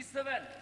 67.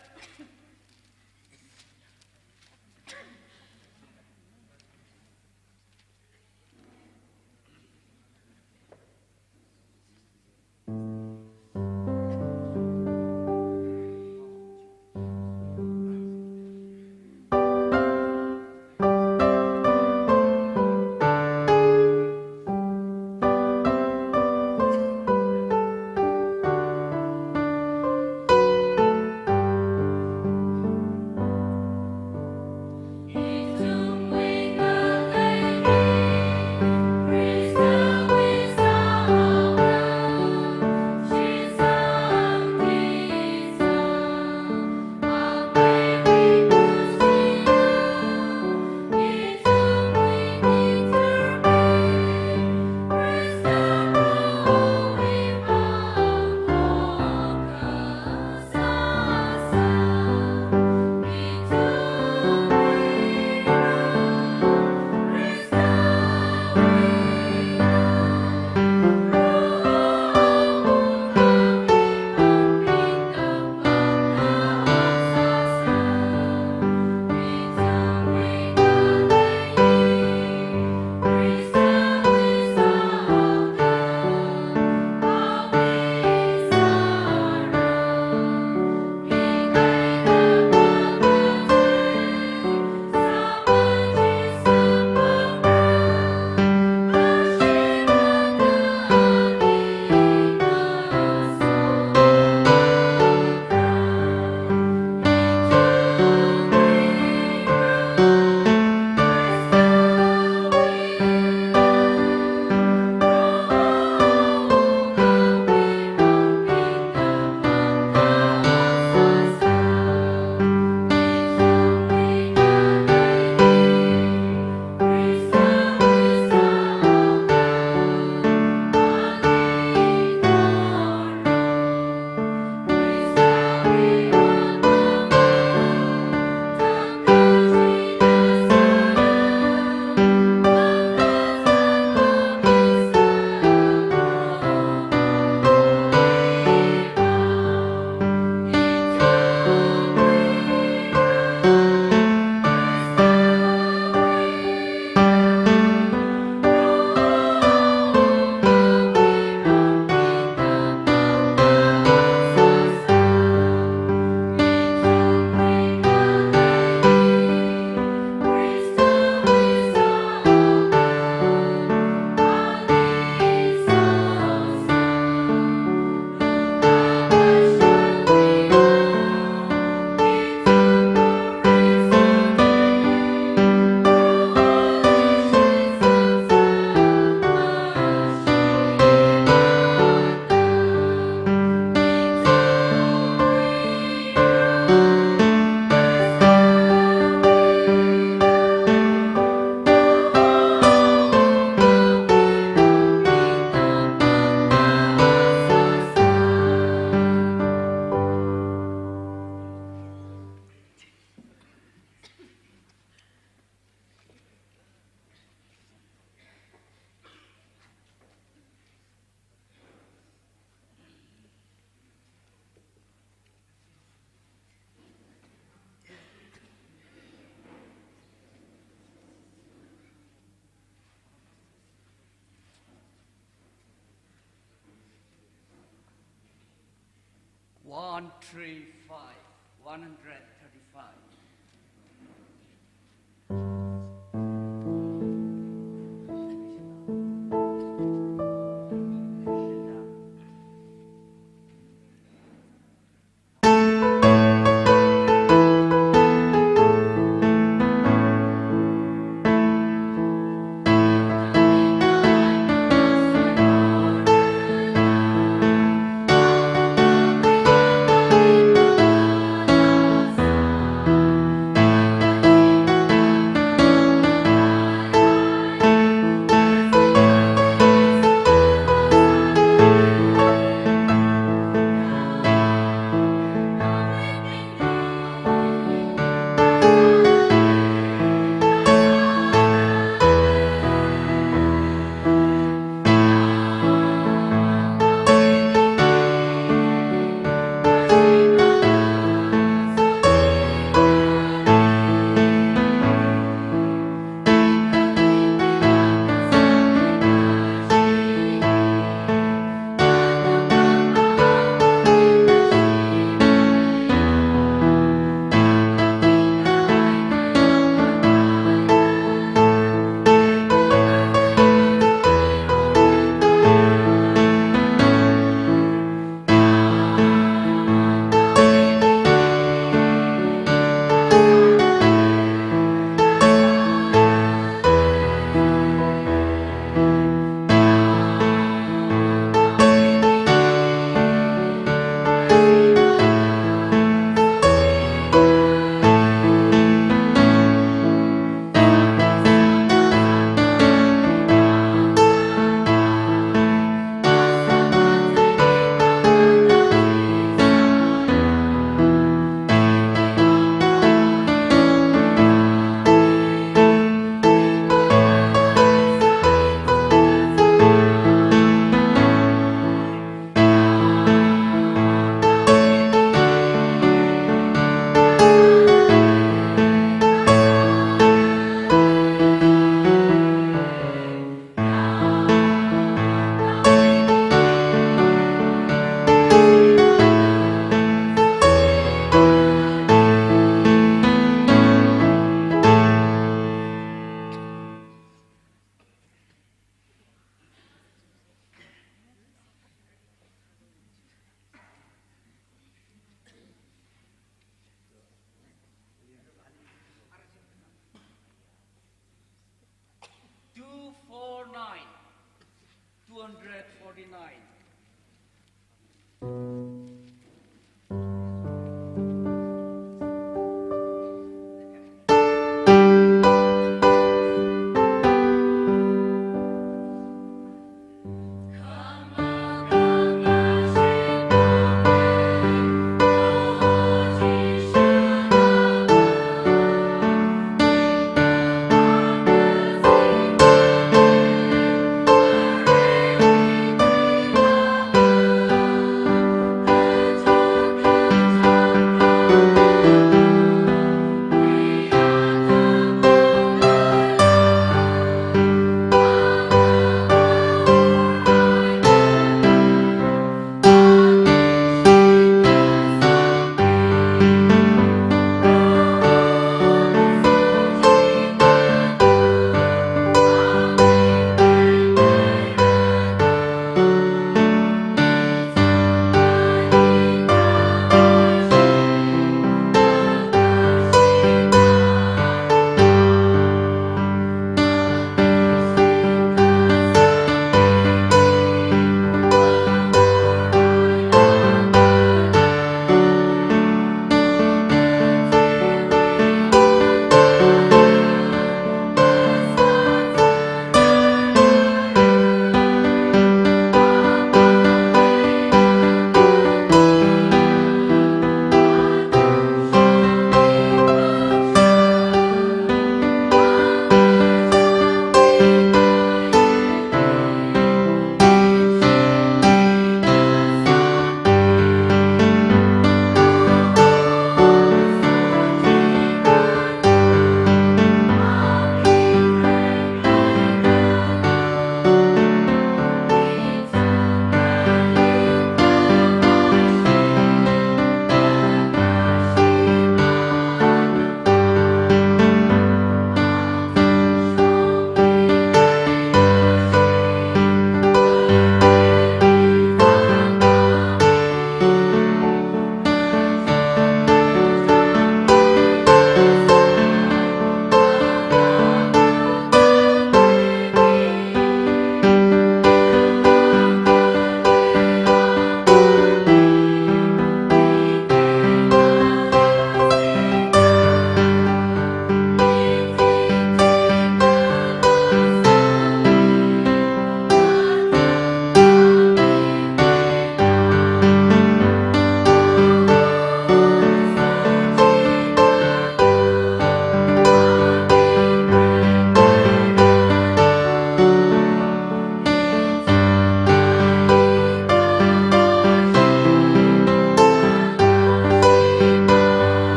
135, 135.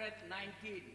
119.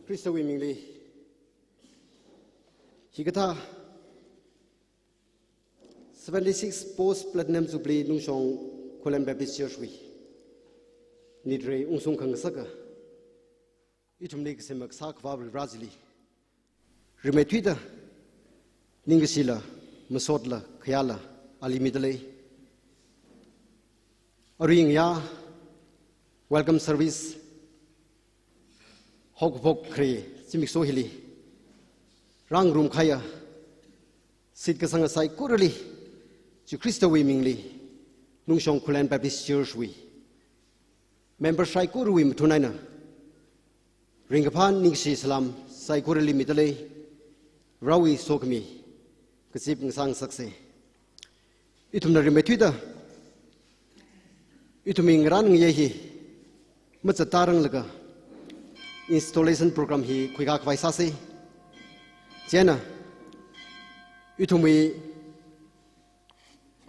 Christo Wimingli Higata 76 post platinum jubilee nung song Kuala Baptist Church wi nidre ungsung khang saka itumnik semak sak vabri Brazili rimetwida ningisila masodla khayala alimidale aring ya welcome service hok bok kre simik so hili rang room khaya sit ka sanga sai kurali chu Christo wi mingli nung song Kuala Baptist Church wi member sai kur wi mthunaina ringaphan ningsi salam sai kurali midale rawi sokmi kasip ngang sakse itumna rimetwida ituming ran ngi hi matsa tarang laga installation program hi khuiga khwai sa se jena itumi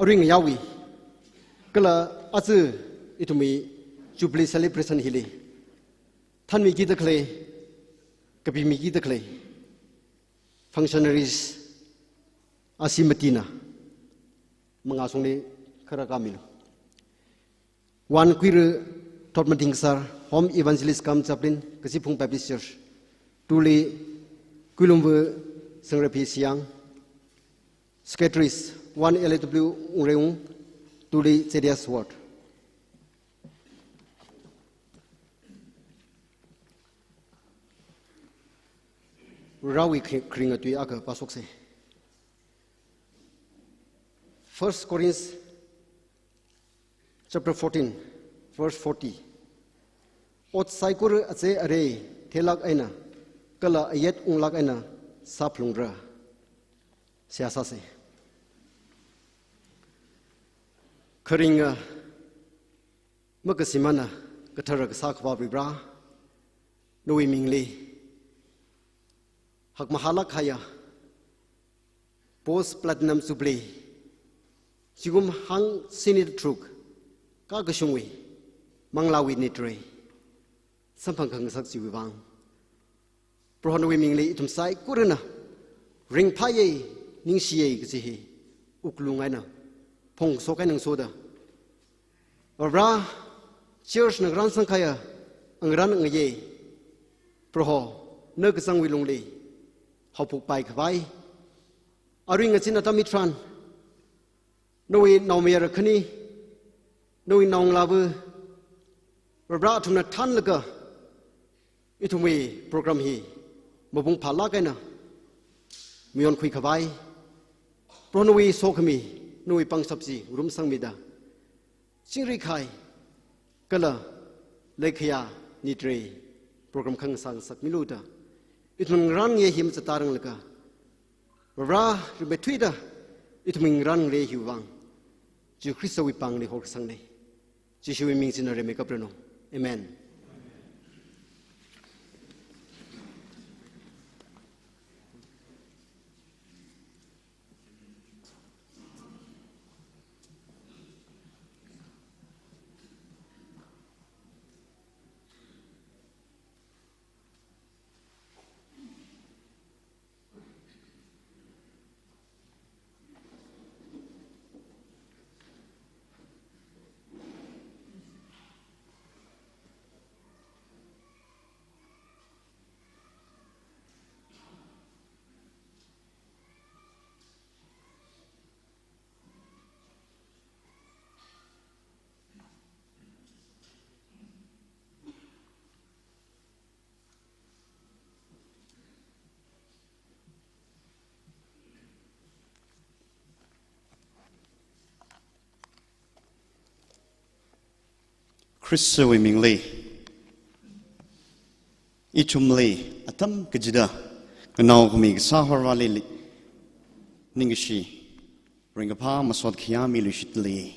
aring yawi kala azu itumi jubilee celebration hili than mi gi dakle kabi mi gi dakle functionaries asimatina mangasungni khara kamilu wan quir top meeting sir home evangelist kam chaplin kasipung Baptist Church tuli kulumbu sangrapi siang secretaries 1 LW Unreung tuli Cedias Ward rawi kringa tui aka pasok se 1 Corinthians chapter 14 verse 40 ot saikur ache are thelak aina kala ayat unglak aina saplungra siasa se kringa makasimana katharak sakwa bibra noi mingli hak mahala khaya post platinum jubilee sigum hang sinit truk ka gasungwi manglawi nitre sampang khang sak siwang prohonwi mingli itum sai kurana ring phaye ningsiye gji uklungai na phong sokai nang soda ora church na gran sangkhaya angran ngaye proho nag sangwi lungli hopuk pai khwai aring achina tamitran noi nomyer khani noi nong labu rabra thuna than laga itumi program hi mabung phala kaina mion khui khawai pronoi sokhmi noi pang sabji rum sangmida chingri khai kala lekhya nitre program khang sang sak miluta itun ran ye him chatarang laga rabra betwida itming ran re hiwang ju Christo wi pang ni hok sang nei ji shui ming sin re make up no amen Christo Wimingli itumli atam kejida kenau kami sahar wali ningishi ringapa masod khiyami lushitli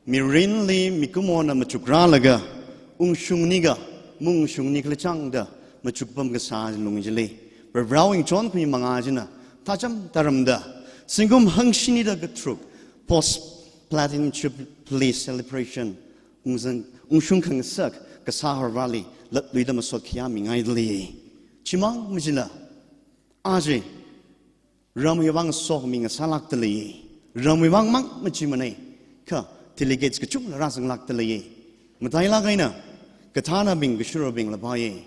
mirinli mikumona machukra laga ungshungniga mungshungni klachangda machukpam ga sa lungjili brawing chon kumi mangajina tajam taramda singum hangshini da gatruk post platinum jubilee celebration ungshung khang sak ka sahar wali lat luida masod khiyami ngaidli chimang mujila aje ramwang sok ming salak tali ramwang mang machimane ka delegates ka chung rasang lak tali matai la gaina katana bing gshuro bing la baye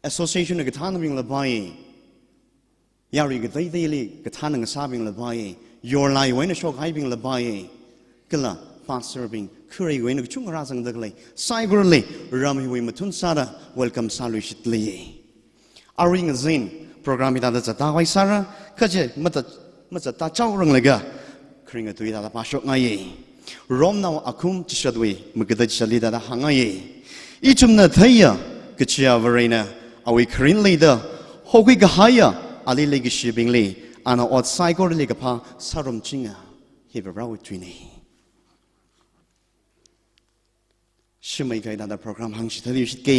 association ka thana bing la baye yari ka dai dai ka thana nga sabing la baye your lai wena shok hai bing la baye kala pastor bing khuri wena chung rasang daglai saigurle ramhi we matun sara welcome salu shitli aring zin program ida da ta wai sara kaje mata ta chau rang lega kringa tu ida pa shok ngai rom now akum chadwe mugada chali da hangai ichumna thaya kachia varena awi krin leader hogi gahaya ali legi shibing le ana ot saigor le gapa sarum chinga hebe raw twini shimai ga da program hang shi thali shit ke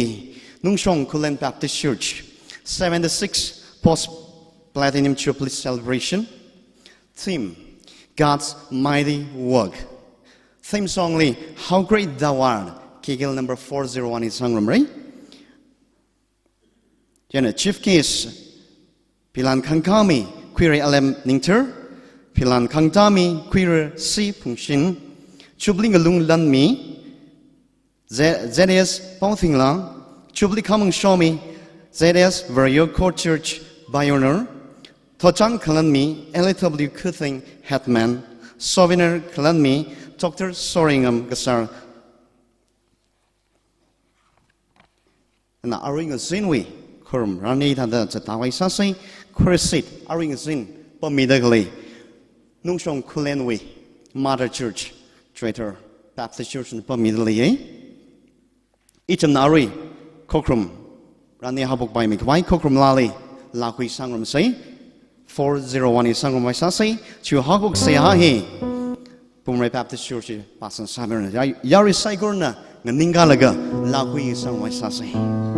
nungshong kulen baptist church 76 post platinum jubilee celebration theme God's mighty work theme song li how great thou art kigel number 401 is sung right Jana chief case Pilan Kangkami query LM Ningter Pilan Kangtami query C Pungshin Chubling Alung Lanmi ZS Pauthing Lang Chubli Kamang Shomi ZS Vario Court Church Bioner Tochang Kalanmi LW Kuthing Hetman Soviner Kalanmi Dr. Soringam Gasar and Aring Zinwi Kurum Rani Tada Tatawai Sasi Kurisit Aring Zin Pomidagli Nungshong Kulenwi Mother Church Traitor Baptist Church in Pomidali Itam Nari Kokrum Rani Habuk by Mikwai Kokrum Lali Lakwi Sangram Say 401 is Sangram Sasi Chu Habuk Seahi Pumre Baptist Church Pasan Samirna Yari Saigurna Ningalaga Lakwi Sangram Sasi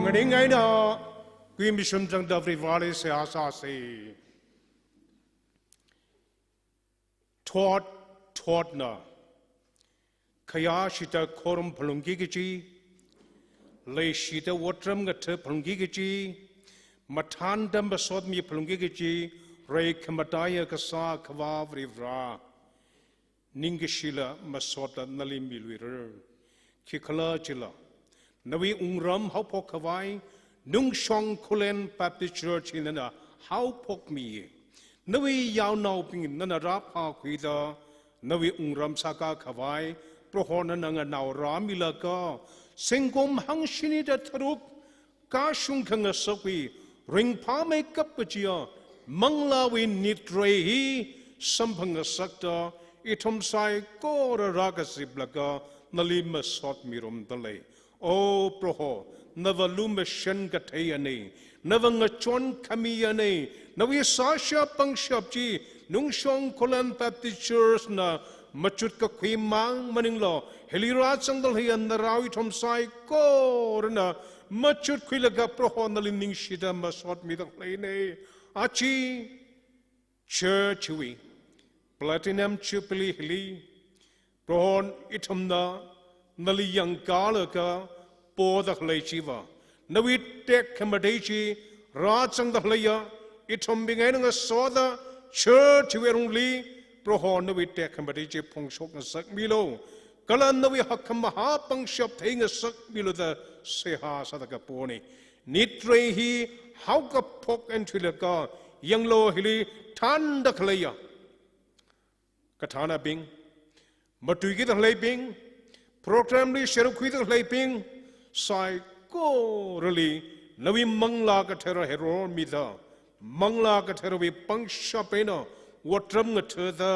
ngani ngai na kui mission jang da vale se asa se thought na khaya shita khorum phalungi gi chi le shita watram ga the phalungi gi chi mathan dam basot mi phalungi gi chi rei khamataya ka sa khwa vrivra ningishila masota nali milwirer khikhala chila nawi ungram how pok khawai nung shong khulen baptist church in na how pok mi nawi yaw naw ping nana ra pha khuida nawi ungram saka khawai prohona nanga naw ra milaka sengom hangshini da tharuk ka shung khanga sakwi ring pha me kap pachia mangla wi nitre hi samphanga sakta itom sai ko raga siblaka nalima sot mirum dale o proho navalum shen gathayane navanga chon khamiyane nawi sasha pangshapji nungshong kolan baptist church na machut ka khimang maninglo helira changdal hian narawi thom sai ko na machut khuilaga proho nalining shida masot midang leine achi church wi platinum jubilee hili prohon itomna nali yang kalaka podak leichiva nawi tek kamadechi rachang da leya itom bingainga soda church werungli prohon nawi tek kamadechi pongshok na sak milo kalan nawi hakam ha pangshap thinga sak milo da seha sadaka poni nitre hi hauka pok entrilaka yanglo hili thanda khleya kathana bing matui ki thlei bing program li sheru khui thlei bing sai ko rali nawi mangla ka thera hero mi da mangla ka thera wi pangsha pena watram nga thada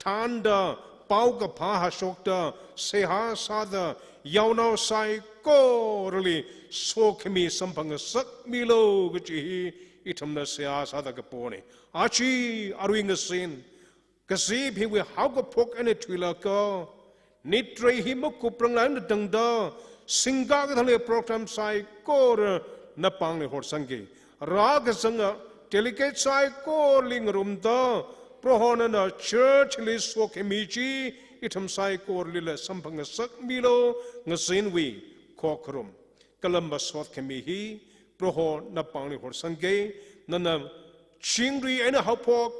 thanda pau ka pha ha sokta seha sada yawnau sai ko rali sokhmi sampang sak milo gchi itamna seha sada ka pone achi arwing sin kasi phi we how ko pok ane twila ko nitre hi mo kuprang lan dang da singa ka thale program sai ko na pang le hor sangi ra ka sanga delicate sai ko ling rum da prohona na church li so kemichi itam sai ko li la sampang sak milo ngasin wi kokrum kalamba sot kemi hi proho na pang le hor sangi nana chingri ene how pok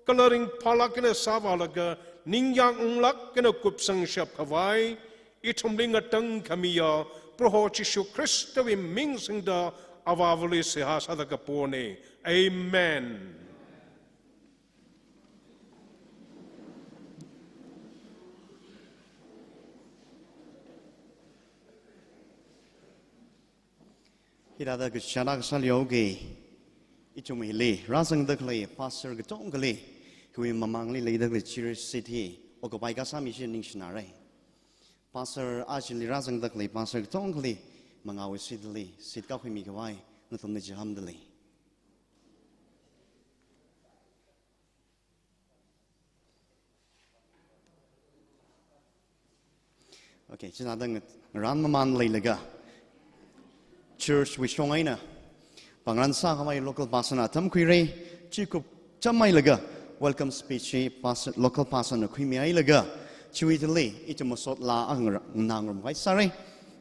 coloring palakina savalaga ningyang unglak kena kupsang shap kawai itumling atang kamiya proho chishu Christo wi mingsing da avavali seha sadaka pone amen Hirada ke shanak salyoge ichumi le rasang dakle pastor ke tongkle kui mamangli le dakle church city okopai ka sami shin ning shinare pastor ajli rasang dakle pastor ke tongkle mangawi sidli sit ka khimi kawai nutum ne jahamdli okay china dang ran maman le lega church wi shongaina Pangalan sa kamay local pastor na tam kuire chikup chamay laga welcome speech pastor local pastor na kuimi ay laga chuitali itumusot la ang nangrum kai sare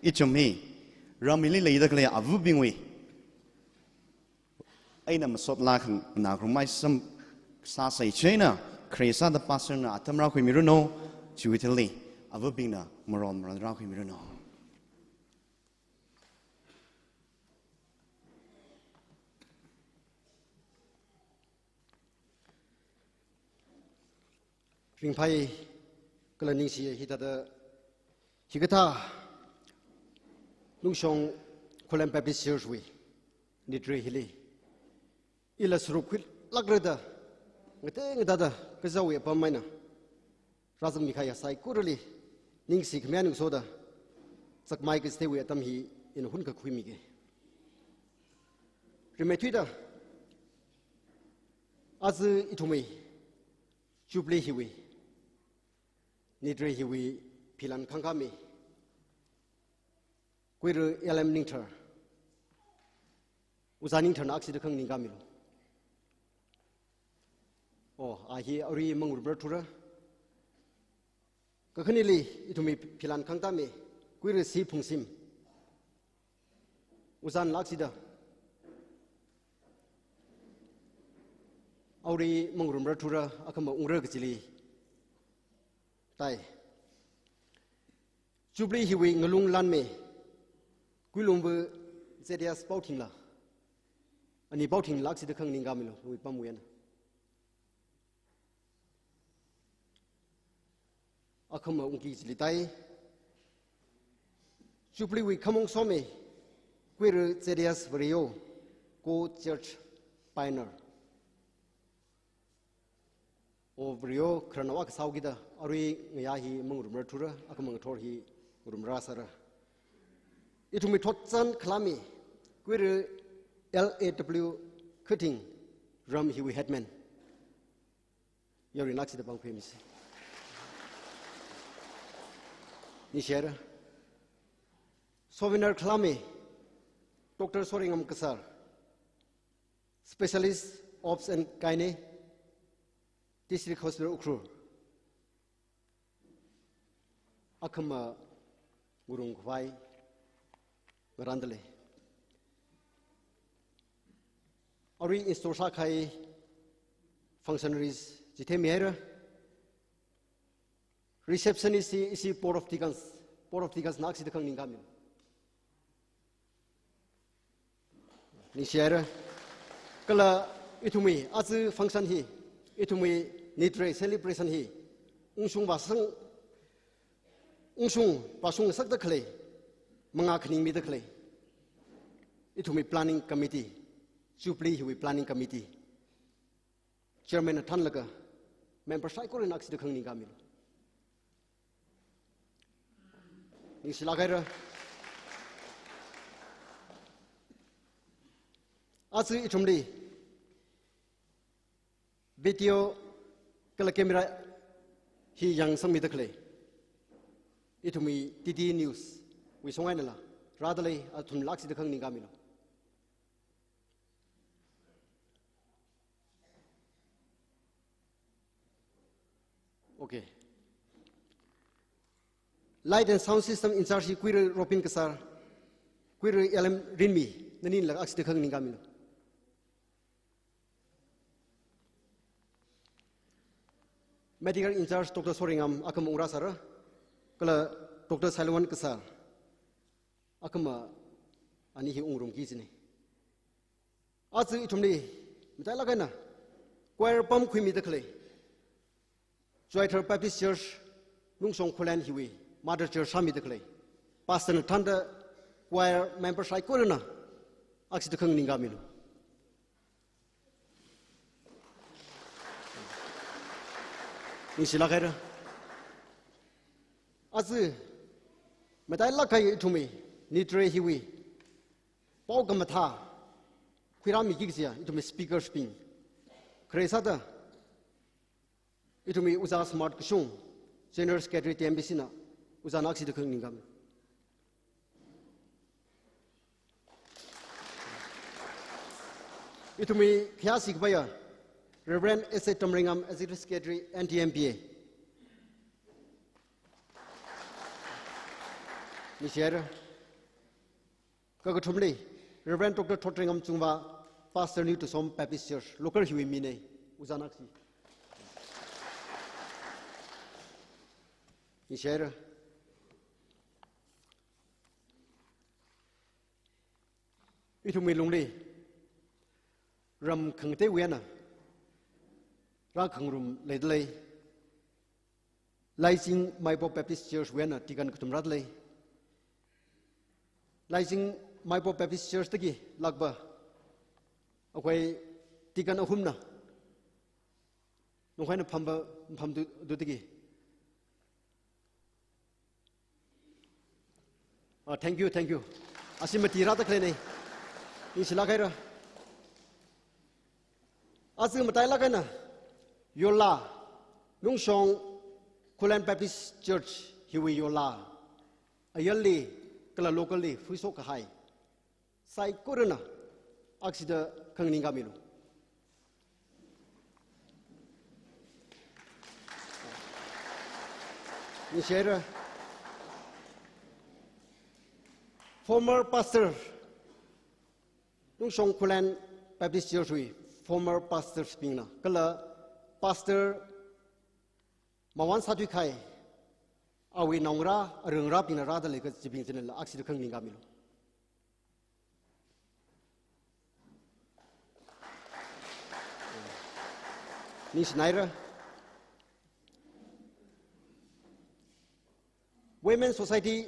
itumi ramili leida kle avu bingwi ay na masot la kang nangrum mai sam sa sai chena kresa the pastor na atamra kuimi runo chuitali avu bingna maron ra kuimi runo ring pai kalaning si hitada higata lungshong kolam baptist church we nitre hili ila surukwil lagrada ngate ngada kazawi pamaina razam mikhaya sai kurali ningsi khmyan soda sakmai ke stewi atam hi in hun ka khuimi ge rimetida az itumi jubilee hiwi Nidre hiwi pilan kangkami kuiru elam ningter uzaning thana aksi khang ning gamilo o a hi ari mangur ber thura ka khani li itumi philan khangta me kuire si phungsim uzan laksi da auri mangur ber thura akama ungre gchili tai chubli hiwi ngalung lan me kuilum bu zedias pauting la ani pauting laksi de khang ning gamilo wi pamuyan akama ungki jili tai chubli wi khamong some kuir zedias vario ko church pioneer o vario kranawak saugida ari ngaya hi mangur mer thura akamang thor hi urumra sara itumi thotsan khlami kuir LAW cutting ram hiwi headman yori naksi da bang kwemis ni share souvenir khlami Dr. Soringam Kasar specialist ops and gyne district hospital Ukhrur akama gurung khwai garandale Ari instorsa khai functionaries jithe mera receptionist isi port of tigans naksi de khang ningam ni share kala itumi az function hi itumi nitre celebration hi ungsung pasung sak da khle manga khning mi da khle itumi planning committee Chupli hiwi planning committee chairman than laga member sai ko renaksi de khangni gamil ni silagaira asu itumli video kala camera hi yang sami de khle itumi TT news wi songai nala radale athum laksi de khangni gamil Okay. Light and sound system in charge kuire ropin kasar kuire LM rinmi nanin lag aksi khang ningamil medical in charge Dr. Soringam akam ura sara kala Dr. Salwan kasar akama ani hi ungrum ki jini azu itumni mitai lagana choir pam khumi dakhle Joiter Baptist Church Nungsong Kulan Hiwi Mother Church Sami Dekle Pastor Tanda choir member sai korona aksi de khang ningamilu ni sila khaira azu metai la kai thumi nitre hiwi pau gamatha khirami gigsia itumi speaker spin kresada itumi uza smart kusung general secretary TMBC na uza naksi de khang ningam itumi khyasi baya Reverend S.A. Tomringam executive secretary NTMPA ni share ka thumli Reverend Dr. Thotringam chungwa pastor new to some Baptist church local hiwi mine uza naksi ni share itumi lungli ram khangte wiana ra khangrum ledlei laising Maipo Baptist Church wiana tikan kutum radlei laising Maipo Baptist Church tagi lagba akwai tikan ahumna nongkhaina pham du tagi thank you asimati rata klene isla khaira asu matai la kana yola Nungsong Kulan Baptist Church hiwi yola ayali kala locally fuiso ka hai sai korona aksida kangning kamilu. Ni share former pastor Nung Shong Kulan Baptist Church former pastor spingna kala pastor Mawan Satu Khai awi nongra rungra pina rada le ka jibing chen la aksi khang ning kamilu. Ni Schneider Women's Society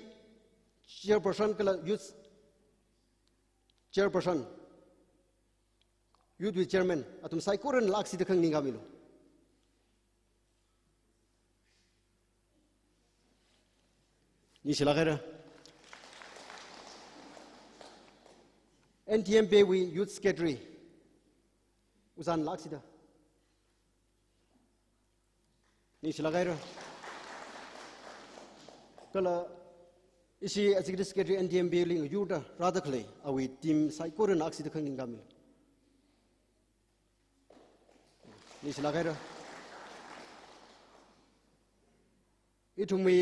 chairperson kala youth chairperson youth with chairman atum sai koran la aksi khang ning kamilu. Ni silagera NTMP we youth secretary uzan laksida ni silagera kala isi executive secretary NTMP ling yuda rather clay awi team sai koran aksida khangin gamil ni silagera itumi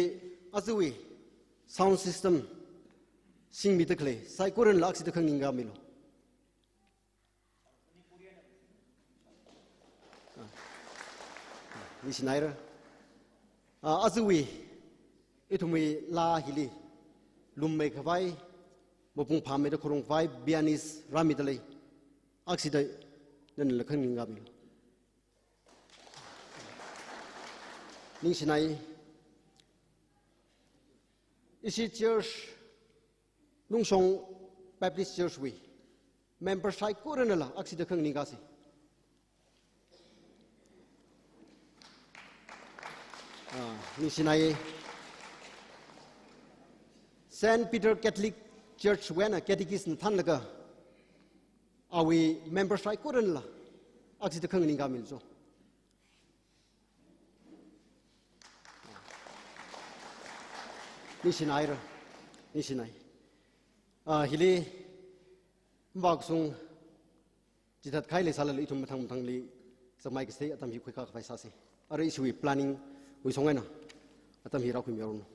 azui sound system sing mi takle sai koran lak si takhang ninga milo ni sinaira azui itumi la hili lumme khawai bopung phame da khorong vai bianis ramidale aksida nan lakhang ninga milo ni sinai isi church Nung Shong Baptist Church we member sai koranala aksi dakhang ningasi ni sinai Saint Peter Catholic Church wena catechism than laga awi member sai koranala aksi dakhang ningamil so ni sinai hili mbak sung jitat khai le salal itum mathang li samai kse atam hi khoi kha phai sa se are isui planning wi songai na atam hi ra khu miarun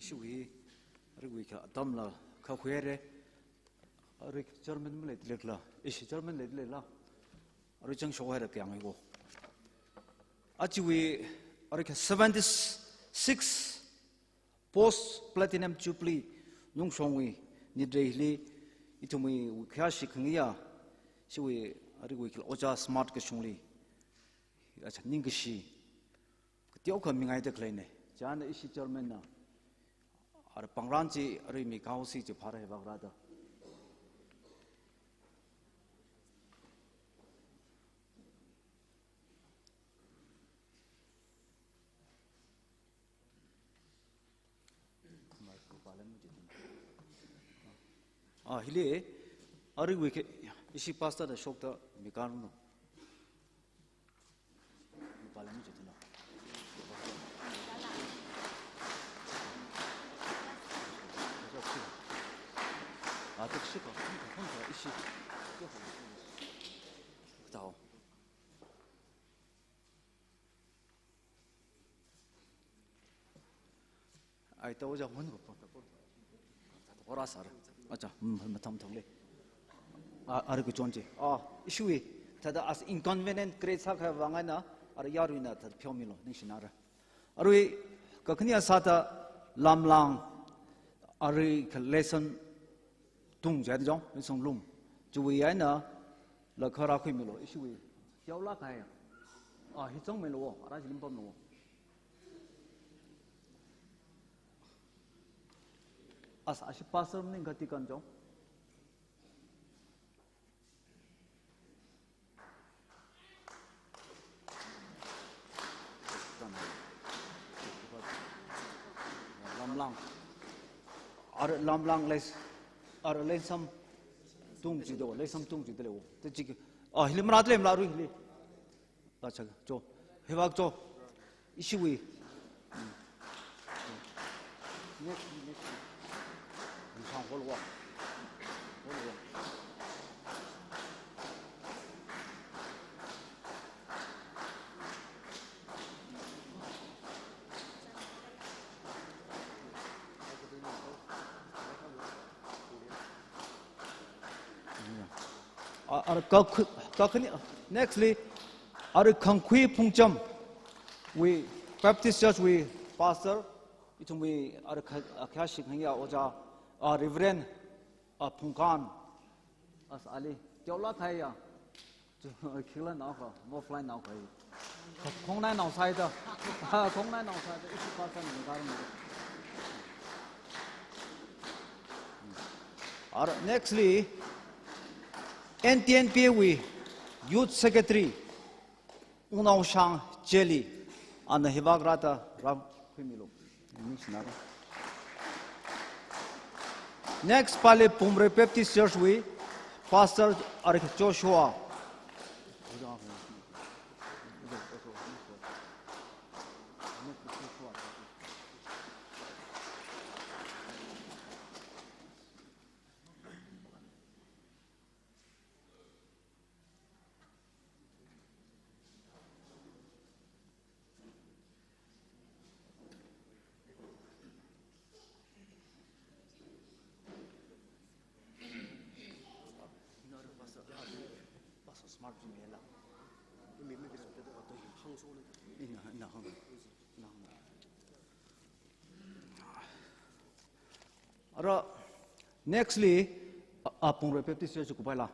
Isui rigui ka tamla ka khuere rik German mle lekla ishi German le la ri jang shohara kyang go achiwi rik 76 post platinum jubilee nung shongwi ni daily itumi khashi khngya siwi rigui ka oja smart ka shongli acha ningshi tiau ka mingai de kleine jan ishi German na और पंगरांची अरे मिकाउसी जो फारे है बगरादा हिले अरे VK इसी pasta the शोक the मिकानो पालन जो तना这个是个很好一些，就很早。哎，到我家门口，我拉啥了？啊，这很疼疼嘞。啊，个装置啊，属于他的 as inconvenient great 啥个往安呐，亚瑞那他的票面了，你是哪的？为个肯定啥的蓝浪，个 lesson。tung jadi jong song lum chui ai na la khara khui melo isui tiao la kai hi chong melo ara jilim pom no as ashi pasar ning gati kan jong ở làm lang lấy ở lấy some tung chỉ đồ lấy some tung chỉ đồ thế chỉ hilim ra lấy làm rồi hilim là chắc cho hebat cho issue 상홀과 Nextly, our concrete puncham, we Baptist Church, we pastor, it we our Kashik Hanya Oja, our Reverend Punkan, as Ali, Jola Thaya, Killan of more fly now. Kongnan outside, Kongnan outside, it's a person in the garden. Nextly, NTNP we Youth Secretary Unao Shang Jelly and the Hivagrata Ram Pimilo. Next, Pale Pumre Baptist Church we Pastor Arik Joshua. Nextly, Pumre Baptist Church Kupala.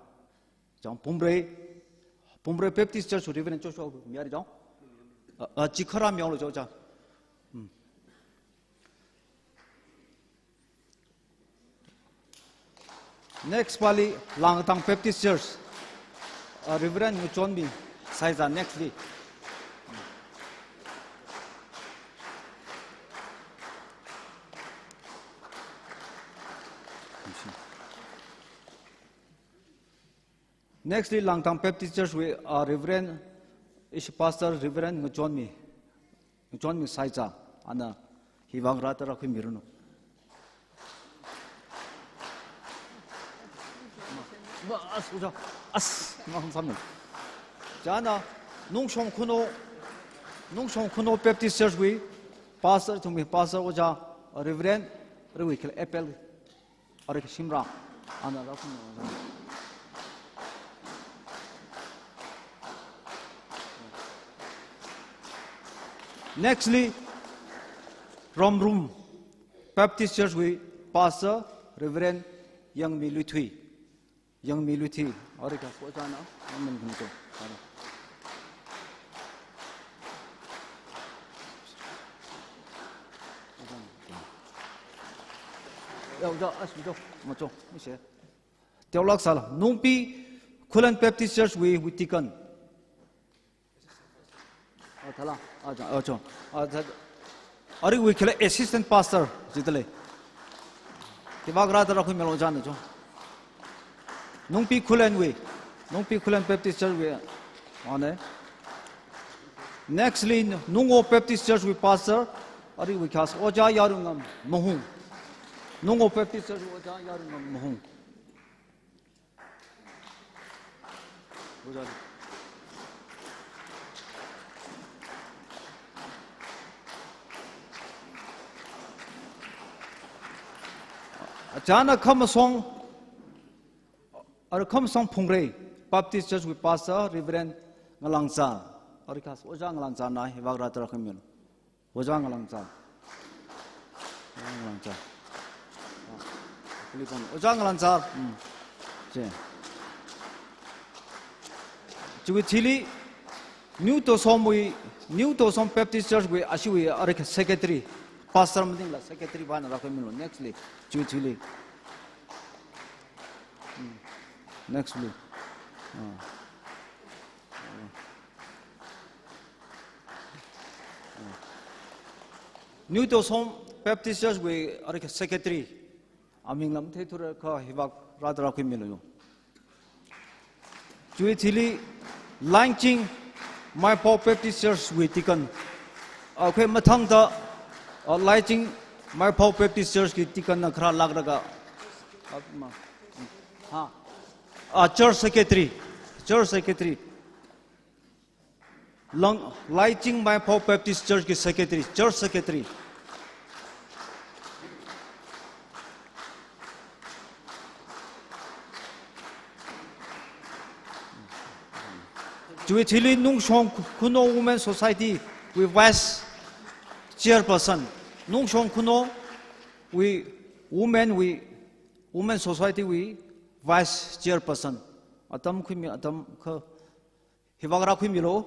John Pumre Baptist Church, Reverend Joshua Miarjong. Chikara Miolo Joja. Next, Pali Langtang Baptist Church, Reverend Muchonbi Saiza. Nextly. Nextly, Langtang Baptist Church, we are Reverend Pastor Reverend Muchonmi Saiza, and Hivangrata Rakimirno. Jana Nungshong Kuno Baptist Church, we Pastor to me, Pastor Oja, Reverend Rewikil Apple or Shimra, and Nextly, Romrum Baptist Church, we Pastor Reverend Young Milutui, Orica Fotana, Teologsal, Numpi, Kulan Baptist Church, we Tikan. Are we kill assistant pastor? Zitale. Tivagrata Raku Melojan. Numpi Kulan Baptist Church, we on it. Nextly, Nungo Baptist Church, we pastor. Are we cast Oja Yarungam Mohun. Nungo Baptist Church, Oja Yarungam Mohun. Jana come song Pungre Baptist Church with Pastor Reverend Ngalangza. Orikas Ojang Langza na Hivagrata Rakamil. Ojang Langza. Ojang Langza. Chili New to some Baptist Church with Ashui Arik Secretary. Pastor Madingla, Secretary Van Rakamil. Nextly, Chili. Nextly. New to some Baptist Church, we are Secretary Aming lam the thura ka hibak radra kui milu chui thili launching my pop Baptist Church we tikan akhoi mathang da launching my pop Baptist Church ki tikan na khra lag raga ha church secretary launching my pop Baptist Church ki secretary church secretary chui thili nung shong kuno women society we vice chairperson nung shong kuno we women society we vice chairperson atam khimi atam kha hiwagra khimi lo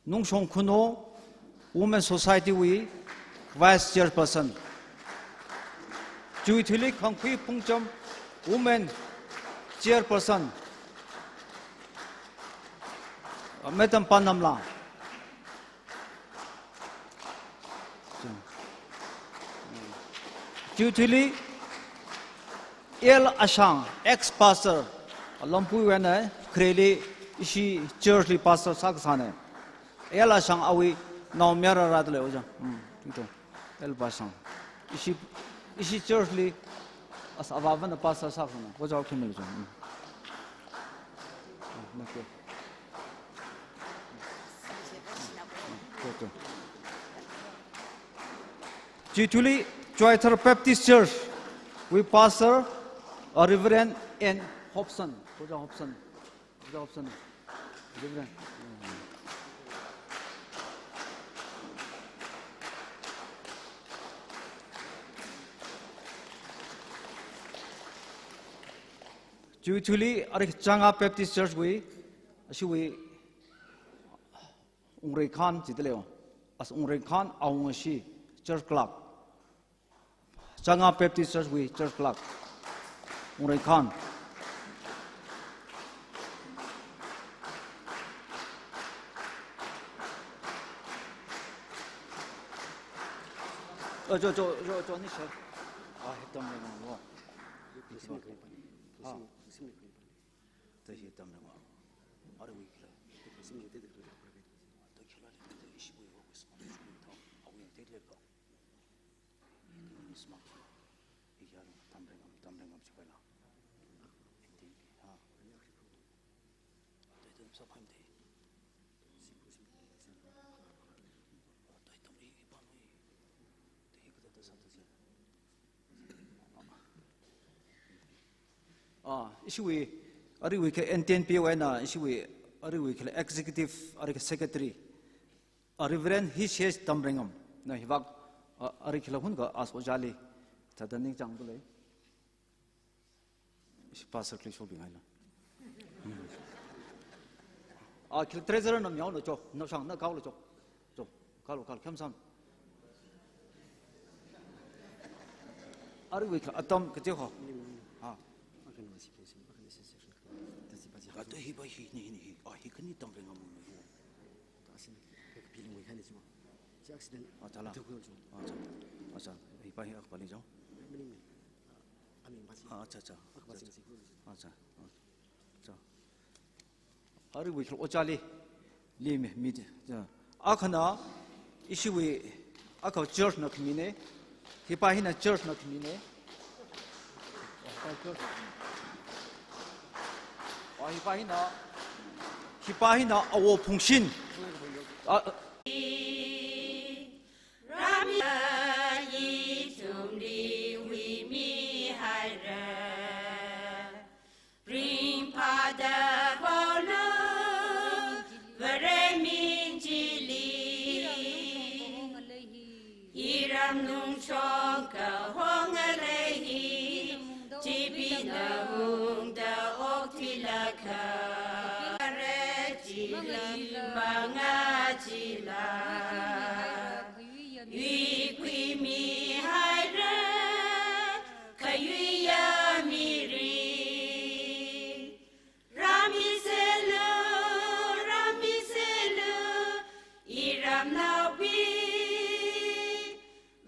nung shong kuno women society we vice chairperson chui thili khangkhui pungcham women chairperson Madam Panamla. Jutili El Ashang, ex-pastor, Lampu Wena, Kreli, Ishi Churchly pastor Saksane. El Ashang Awi, now Mera Radle, El Bashang. Ishi Churchly, as Avavan the pastor Saksana, was our community. Chituli Choicer Baptist Church, we pastor Reverend N. Hobson. Reverend. Chituli Changa Baptist Church, we Ungray Khan Jitleo, as Ungray Khan Aungashi Church Club. Changa Baptist Church we Church Club. Ungray Khan. Issuwe, ari we NTNP wena issuwe, ari we executive, ari secretary, Reverend Hishes Tambringam, na hibak ari kilahunga as ojali, tadaning jangule. Is pastor Clisho behind. Kill treasurer no meow no cho, no shang, no cow cho, call Kamsam. Ari we atom Kajo. He couldn't dump him. Accident. He by here, Palijo. Hurry with Ochali, Lim, mid. Akana, issue we Aka church no commune, Hipahina church no commune. Hipahina awo pungshin.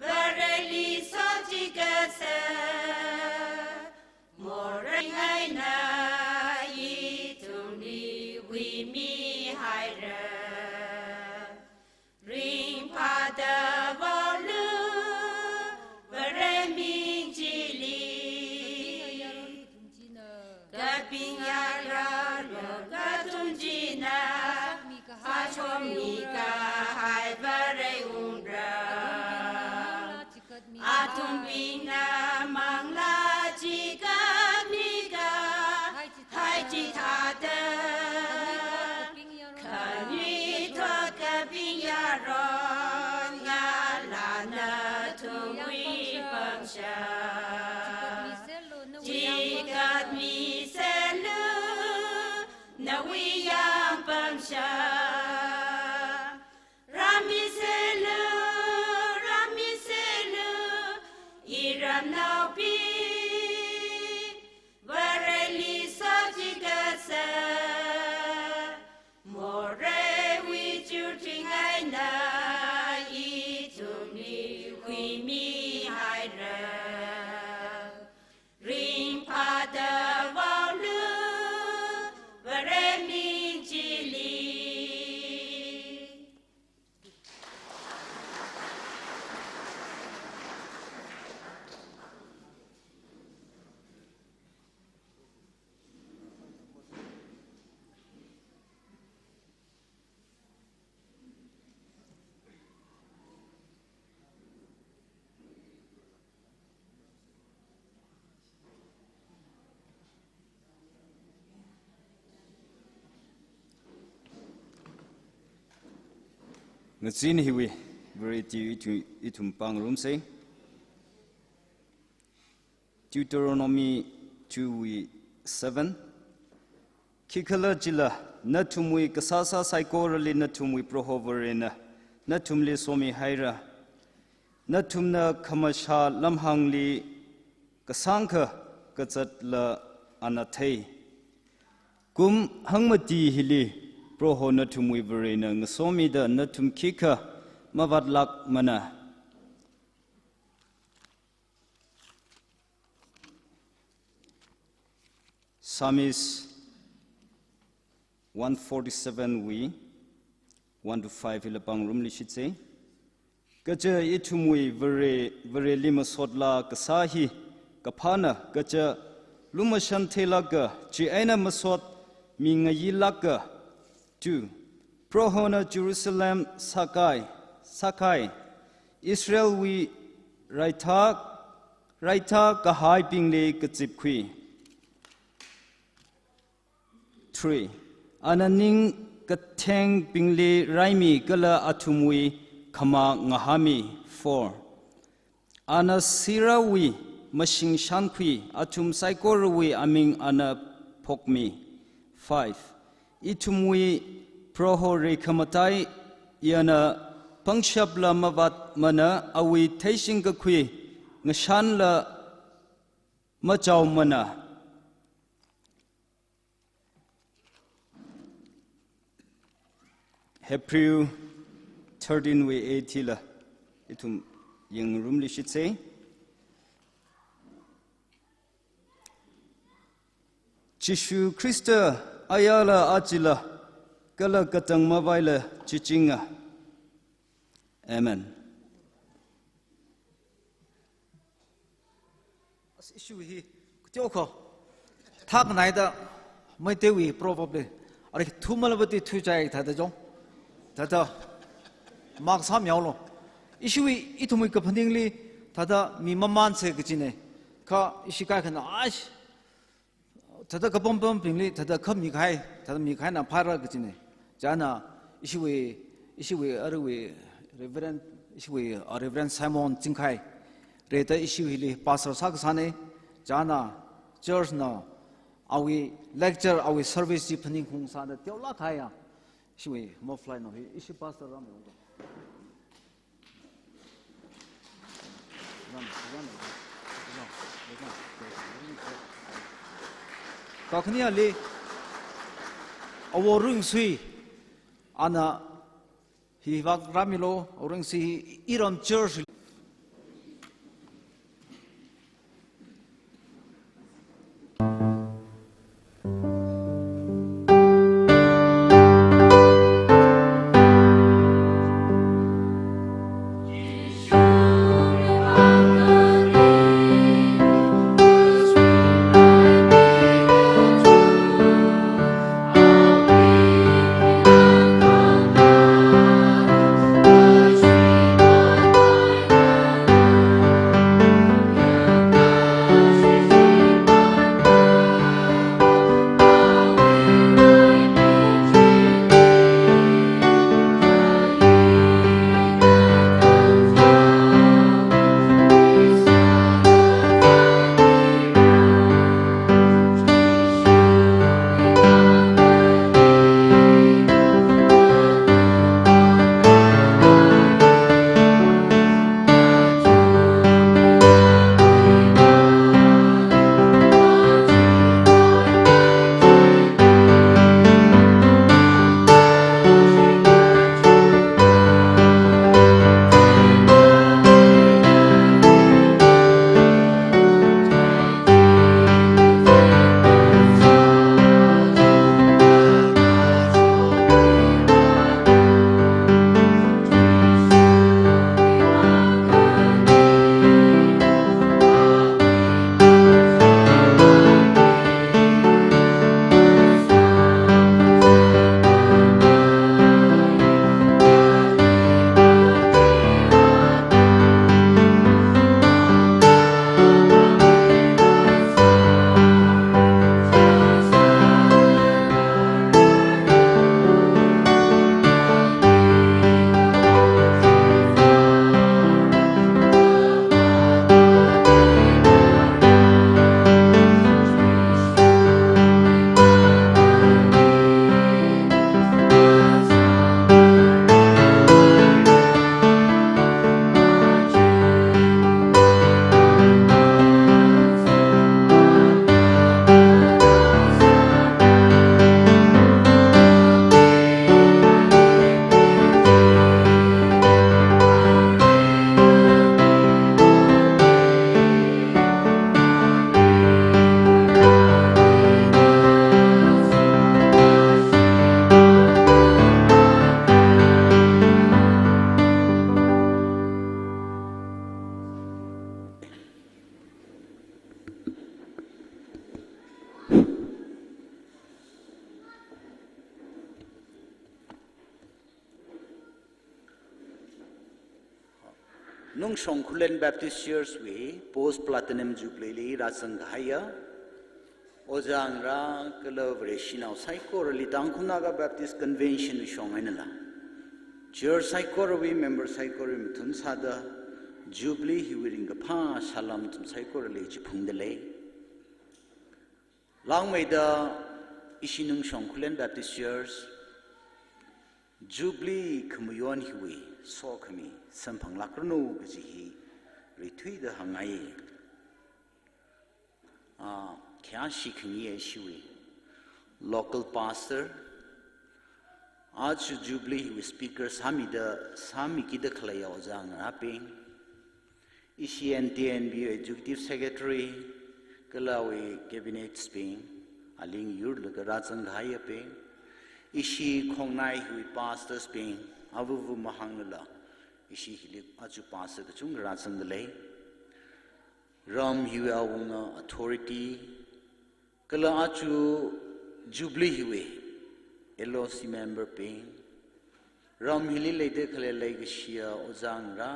Verily, such a hide ring pada bolu bereming jili kapinyara katunjina hachomika hai bare undra atumbina mangla jika nika hai jithada kanwi tho kapinyara ngalana tumi pangsha jikat mi selu nawiyang pangsha rami selu iram naupi vareli sajigasa more wijuting aina itumni wimi haira ring pada valu varemi jili Ngazin hiwi verity itum pang room say Deuteronomy 2:7 Kikala jila natumui kasasa saikorali natumui prohoverina natumli somi haira natumna kamasha lamhangli kasangka kacatla anathei kum hangmati hili Proho natum wiverina ngasomi da natum kika mavadlak mana. Psalms 147 we 1-5 ilapang room lishit say. Kaja itumui vere lima sodla kasahi kapana kaja lumashantelaga chi aina masot mingayilaka 2. Prohona Jerusalem Sakai Israel we Raita Kahai Pingle Katsipkui 3. Ananing Kateng Pingle Raimi Gala Atumwi Kama Ngahami 4. Anasirawi Mashing Shankwi Atum Saikorowi Aming Ana Pokmi 5. Itumwi proho rekamatai yana pangshabla mavat mana awi taising kakwi ngashanla machaw mana Hebrew 13 we 80 la itum yang room lishit say Jishu Krista Ayala Achila Kala Katang Mawaila Chichinga. Amen. As issue he Joko Tag Naida my dewi probably are two malabati two jay Tadajong Tata Mark Samuel issue itumui kapandingly Tada Mimaman Sekine Ka Ishika can ash Tada Kapom Pingli, Tada Kamikai, Tada Mikana Para Gitine, Jana, issue Arwe, Reverend Simon Jinkai, Reta issue Pastor Saksane, Jana, Church now, our lecture, our service deepening Hungsa, the Teolakaya, issue more fly no, issue Pastor Ram. Kaknia le awering sui ana hi wag ramilo awering si iram church nung shong kulen Baptist Church we post platinum jubilee rasang haya ojang ra collaboration au saikor litang kunaga Baptist convention shong ainala church saikor we member saikor mithun sada jubilee hiwiring ka pha salam tum saikor le chi phungdele langmeida isinung shong kulen Baptist Church Jubilee kumuyon hiwi so kami sampang lakrano gaji retweet the hangai kya shikhiye shiwi local pastor आज Jubilee hiwi speaker sami ki da khlaya ojang raping ECNTNB executive secretary kalawi cabinet sping aling yur laga rajang ghaya pe ishi khongnai hui pastors ping avuvu mahangla ishi hilip aju pastor ka chung rajang le ram hiwi awunga authority kala aju Jubilee hiwi LOC member ping ram hili leide khale leig shia ojang ra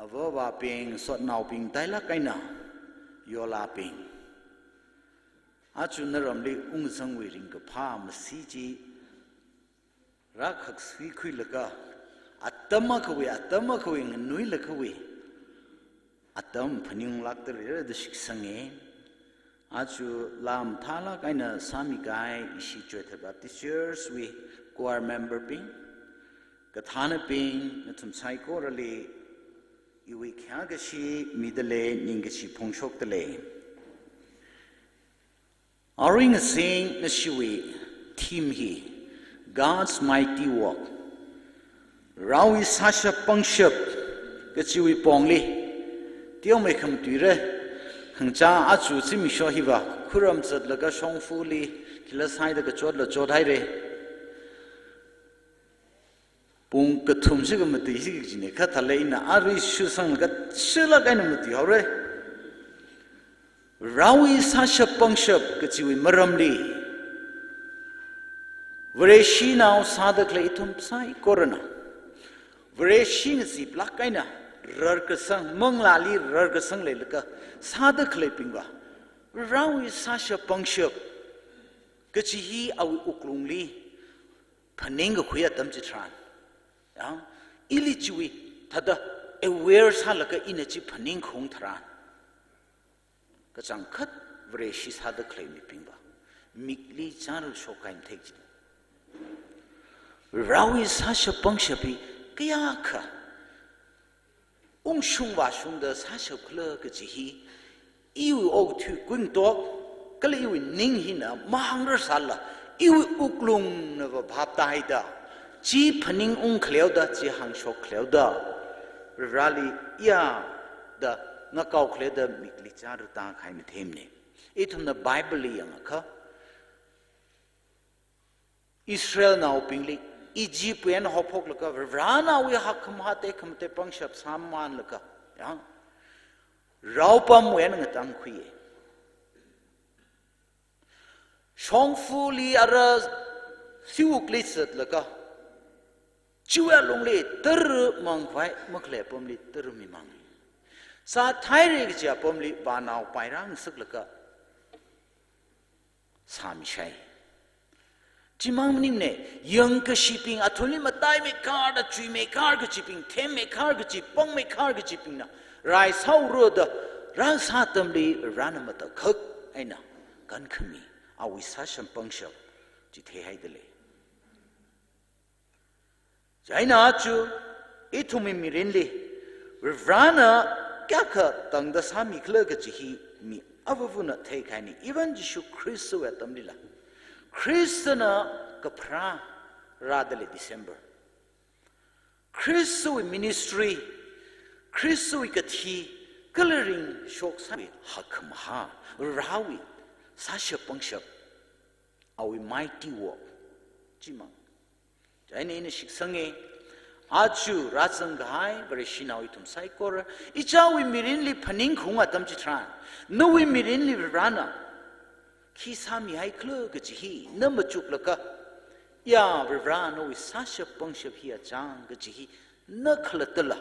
avova ping sot naw ping taila kaina yola ping aju naramli ungsang we ring ka pha masiji rakhak swi khui laka atama khawi nui lakhawi atam phaning lakta re da shiksange aju lam thala kaina sami kai ishi chotha Baptist Church we choir member ping kathana ping nathum sai korale iwi kya ga shi midale ningashi phongshok tale Aring sing na shiwi theme hi God's mighty work Rawi sasha pangshap kachiwi pongli tiyo me kham tuire khangcha achu chimi sho hiwa khuram chat laga shongfu li kila sai da chot la chodai re pung ka thum se ga mati si gi ne kha thale ina ari shu sang ga shila ga na mati hore Rawi sasha pangshap kachiwi maramli Vreshi now sadak le itum sai korana Vreshi nsi plakaina rarkasang manglali rarkasang le laka sadak le pingwa Rawi sasha pangshap kachihi awi uklungli phanenga khuya tamchi tran ya ili chiwi thada aware salaka inachi phaneng khong thran kachang khat vreshi sada claim pingba mikli charu shokain thekji rawi sasha pangshapi kya kha shung wa shung da sasha khle ka ji iwi og thu kun to kali iwi ning hina mahangra sala iwi uklung na bhap ta haida chi phaning khleu da chi hang shok khleu da rali ya da nga kau khle da mikli charu ta khai mi them ne ithum na bible yang kha Israel now pingli Egypt wen hopok laka rana we hakham hate khamte pangshap samman laka ya raupam wen ngatang khuye shongfuli ara siwukli sat laka chuwa longle tar mangkhwai makhle pomli tar mi mang sa thaire gja pomli banau pairang saklaka samishai Chimang ne young ka shipping atuli matai me car da tree me car ka chipping them me car ka chip pong me car ka chipping na rise how road ran satam li ran mata khak aina kan khami awi sasham pangshap ji the hai dele jaina chu ithumi mirinli rana kya kha tang da sami khla ka chi mi avavuna the khani even Jishu Christ wa tamlila Christana kapra radale December Christu ministry Christu kathi coloring shok sami hakmaha rawi sasha pangshap awi mighty work chimang jaine ine shiksange achu ratsang gai bereshina itum saikor ichawi mirinli phaning khunga tamchi thran nowi mirinli rana Kisami hai klo gaji number chuklaka ya vrano is sasha pangshap hi achang gaji na khlatala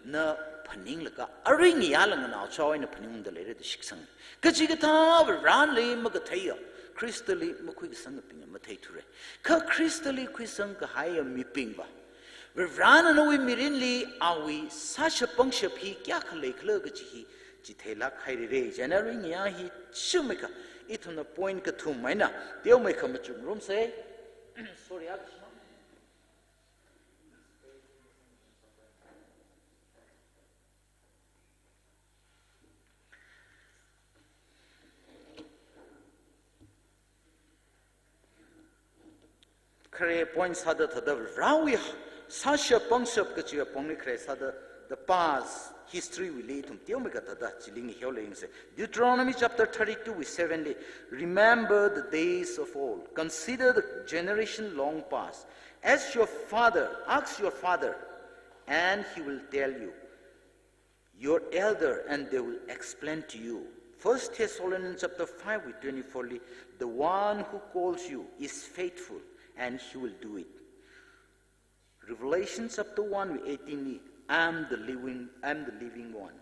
na paning laka aring yalang na chaw na paning the later the shiksang kachigata ran le magataya crystally makui sang ping matayture ka crystally quisang ka high mi pingba ran and we mirinly are we such a bunch of he yakale clergy jitela kaire generating ya he shumika it on the point ka to mina they'll make a mature room say sorry points had the rawi sasha bunch of kachi pongni kre the past history we lead to Tiomika da chiling healing. Deuteronomy chapter 32 with 7. Remember the days of old. Consider the generation long past. Ask your father, and he will tell you. Your elder, and they will explain to you. 1 Thessalonians chapter 5 with 24. The one who calls you is faithful, and he will do it. Revelation chapter 1 with 18. I am the living one.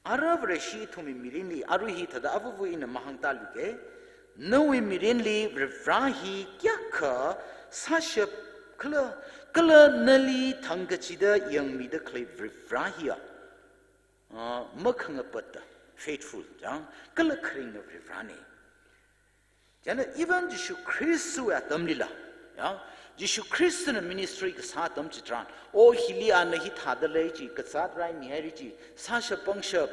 Arab Rashi to me mirinli aruhi tada avu in a mahangtaluke. No we mirinli revrahi kyaka sasha kala nali tangachida young mida clay revrahia. Makangapata faithful jang kala kring of revrani. Jana even Jishu Christu at Damlila. Jishu Christian ministry ka satam chitran o hilia nahi thadale ji kasat rai mihari ji sasha pangsha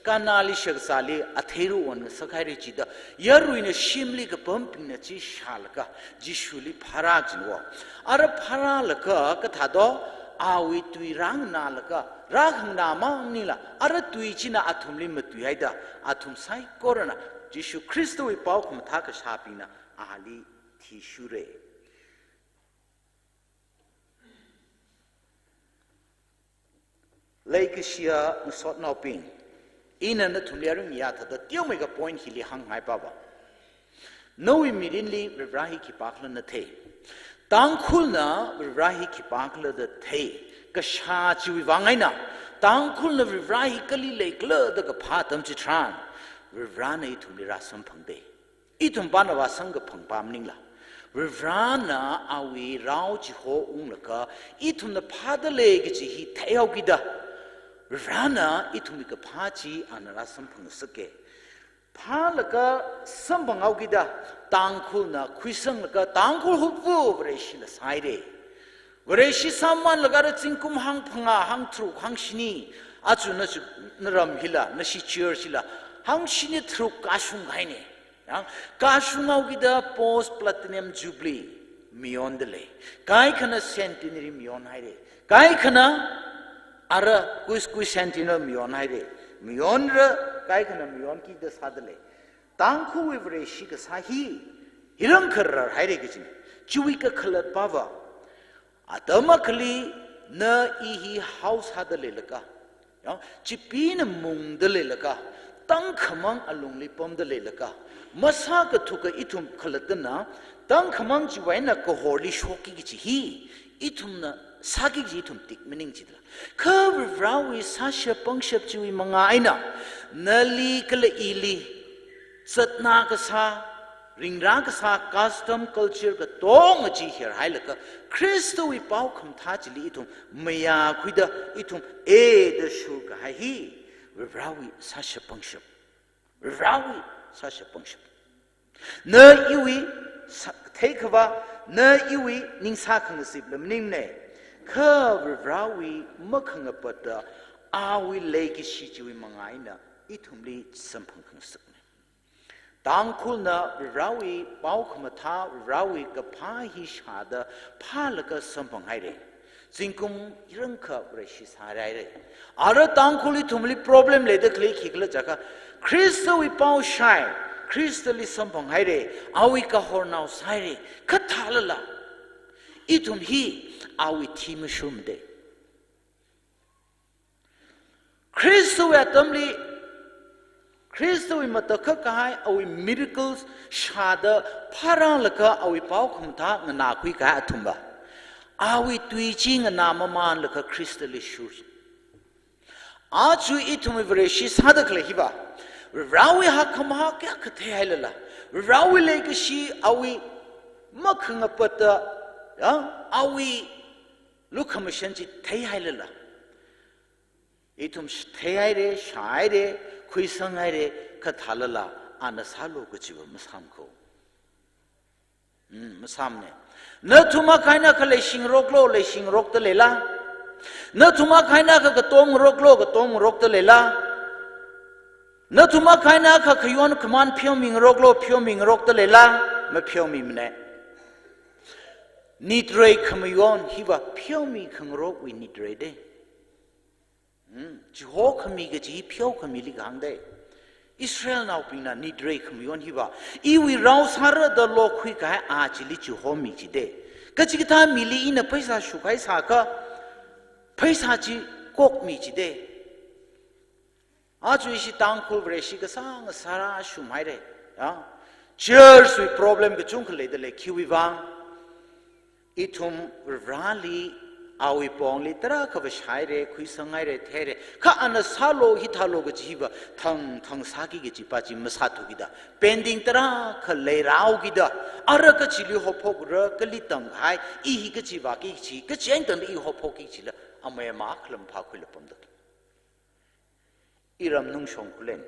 kanali shagsali atheru on sakhairi ji da yaruina shimli ka pumping na chi shalka jishuli phara jinwa ara phara laka ka thado awi tuirang na laka raghang na mangnila ara tuichina athumli matui haida athum sai corona Jishu Christo wi pau kum thaka shapina ali thishure Lake Shia Sot Now Ping. In and the Tuliarum Yata, the Tiomega point Hili Hang Hai Baba. No immediately Rahi Kipakla the Tay. Tangkulna Rahi Kipakla the Tay. Kashachi Vangina. Tangkulna Rahi Kali Lake Lur the Kapatam Chitran. Rivrana Tulirasam Pangde. Itum Banava Sanga Pangpam Ningla. Rivrana awi Rauchi Ho Unlaka. Itum the Padale Gichi Teogida. Rana itumika pachi anarasam pangasake. Palaka sambang augida tangkul na kwisang laka tangkul hupu vreshi la saide. Vreshi saman lagara cinkum hang panga hang truk hang shini acu naram hila nasi church hila hang shini truk kashung gaine. Kashung augida post platinum jubilee mion dele. Kai kana centenary mion haide. Kai kana Ara kuis sentinel mion haide. Mion ra kai kana mion ki the sadale. Tangku ivre shika sahi. Hirang karar haide kichin. Chuika kalat pava. Atamakali na ihi house hadale laka. Chipina mung dele laka. Tang kamang alungli pom dele laka. Masaka tuka itum kalatana. Tang kamang chiwaina ko horli shoki kichi. Itum na Sagi jitum tik meaning chidla. Cover rawi sasha pangshap chui mga aina. Nali kala ili. Satna kasa. Ringra kasa custom culture ka tong aji here. Hailaka. Christo we pau kam tajili itum. Maya kuida itum. The shuka hahi. Rawi sasha pangshap. Rawi sasha pangshap. Na iwi take ava. Na iwi ning sakang sibla meaning ne. Rawi Makangapata, Awi Lake Shichi Mangaina, Itumli Sampankang Sukne. Tangkulna, Rawi, Baukamata, Rawi Kapahi Shada, Palaka Sampanghaide. Zinkum Iranka Reshis Harare. Ara Tangkuli Tumli problem later click Higla Jaka. Crystal we pow shine, crystally Sampanghaide, Awika Hornau Sire, Katalala. Itum he. Awi timashumde. Christo atamli Christo mataka kahai awi miracles shada paralaka awi pau kumta nganakui ka atumba. Awi tuiching namaman laka Christali shur 아주 이tum이 브레시 사득래 히바 라위 하카마 깨끗해 할라 라위 레기시 아위 막흥아 뻗다 아위 루카미션지 대할라 이tum 대하이레 샤이레 쿠이성하이레 카탈라 아나살로 그지고 무삼고 무삼네 너투마 카이나 칼레 싱록로 레 싱록들레라 न तुमा खाइना का तोम रोक लो का तोम रोक तो लेला न तुमा खाइना का खयोन कमान फियो मिंग रोक तो लेला मैं फियो मी मने निद्रे खमयोन हिवा फियो मी खंग रोक वी निद्रे दे जिहो खमी के जी फियो खमी ली गांग दे इस्राएल नाउ पिना निद्रे खमयोन हिवा इवी राव सारा द लो खुई का आजिली जिहो मी जी दे कची किता मिली इन पैसा शुकाई साका पैसाची कोक मीचिदे आजु इसी तांगखुल ब्रेशी का सांग सारा शुमाइरे चर्च वी प्रॉब्लम के चुंख ले दले क्यूविवांग इथुम राली आवी पोंगली तरा खबशाइरे खुई संगाइरे थेरे खा अनसालो हिथालो के जीवा थंग थंग साकी के चिपाची मसाथुगिदा पेंडिंग तरा खले राउगिदा अर का चिली होफोक र कली तंगाई ई ही के चिवा की ची के चेंग तन ई होफोक की चिला अमय माखलम फाखुल पंदक इरम नुंग शोंकुलेन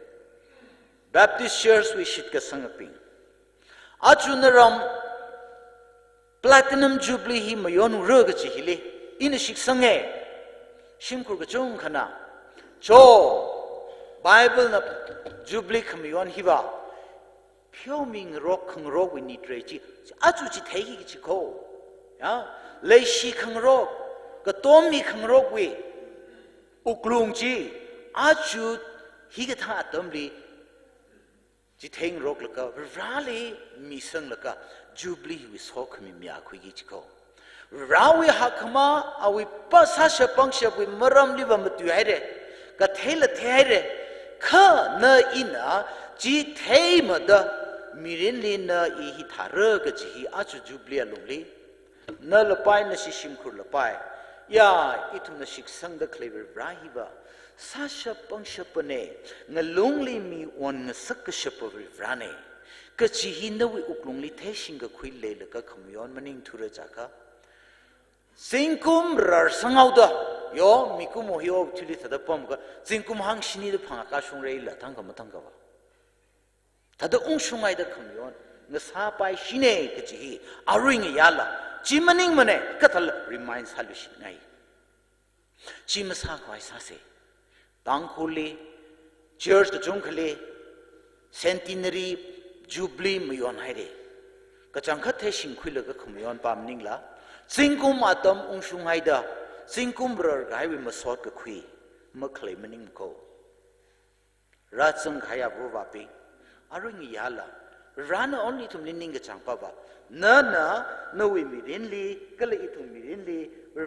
बैप्टिस्ट चर्च वी शिट का संगपिंग अचुनरम प्लैटिनम जुबली ही मयोन रग चिहिले इन शिक्षंगे शिमकुर का जों खना जो बाइबल न जुबली खमयोन हिबा फ्योमिंग रोक खंग रोक वी निट्रेची अचु ची थेगी की चिको या लेशी खंग रोक का तोमी खंग रोक वी उक्लुंग जी आजू ही के था तमली जी थेंग रोक लका राली मिसंग लका जुबली हुई सोख में मिया खुगी चिको रावी हकमा अवी पसा शपंग शपवी मरम लिबा मतु हैरे का थेल थेरे ख न इना जी थे मद मिरिन लि न इ हि थार ग जी आजू जुबली लुंगली न लपाय न शिशिम खुर लपाय या इतुम न शिक्षंग द क्लेवर राहिबा साशा पंशपने ngalungli mi on ngasak shapavri vrane kachi hindawi uklungli thesing khui lele ka khmyon maning thura jaka singkum rar sangauda yo mikum ohyo thili thada pam ka singkum hang shini de phanga ka sungrei la thang ka mathang ka ba thada ung sungai da khmyon ngasa pai shine kachi aring yala chimaning mane kathal reminds halushi ngai chimasa kwai sase तांगखुली church का चुंखले centenary jubilee मयोन हायरे कचंखत थे सिंखुल का खमयोन पामनिंगला सिंकुम आतम उंगसुंगाइदा सिंकुम ब्रर गायवे मसोट का खुई मखले मनिंग को राचंग खाया बुवापी अरुंग याला Rana only तुम निंग का चांगपाबा न वे मिरिनली कले इतुम मिरिनली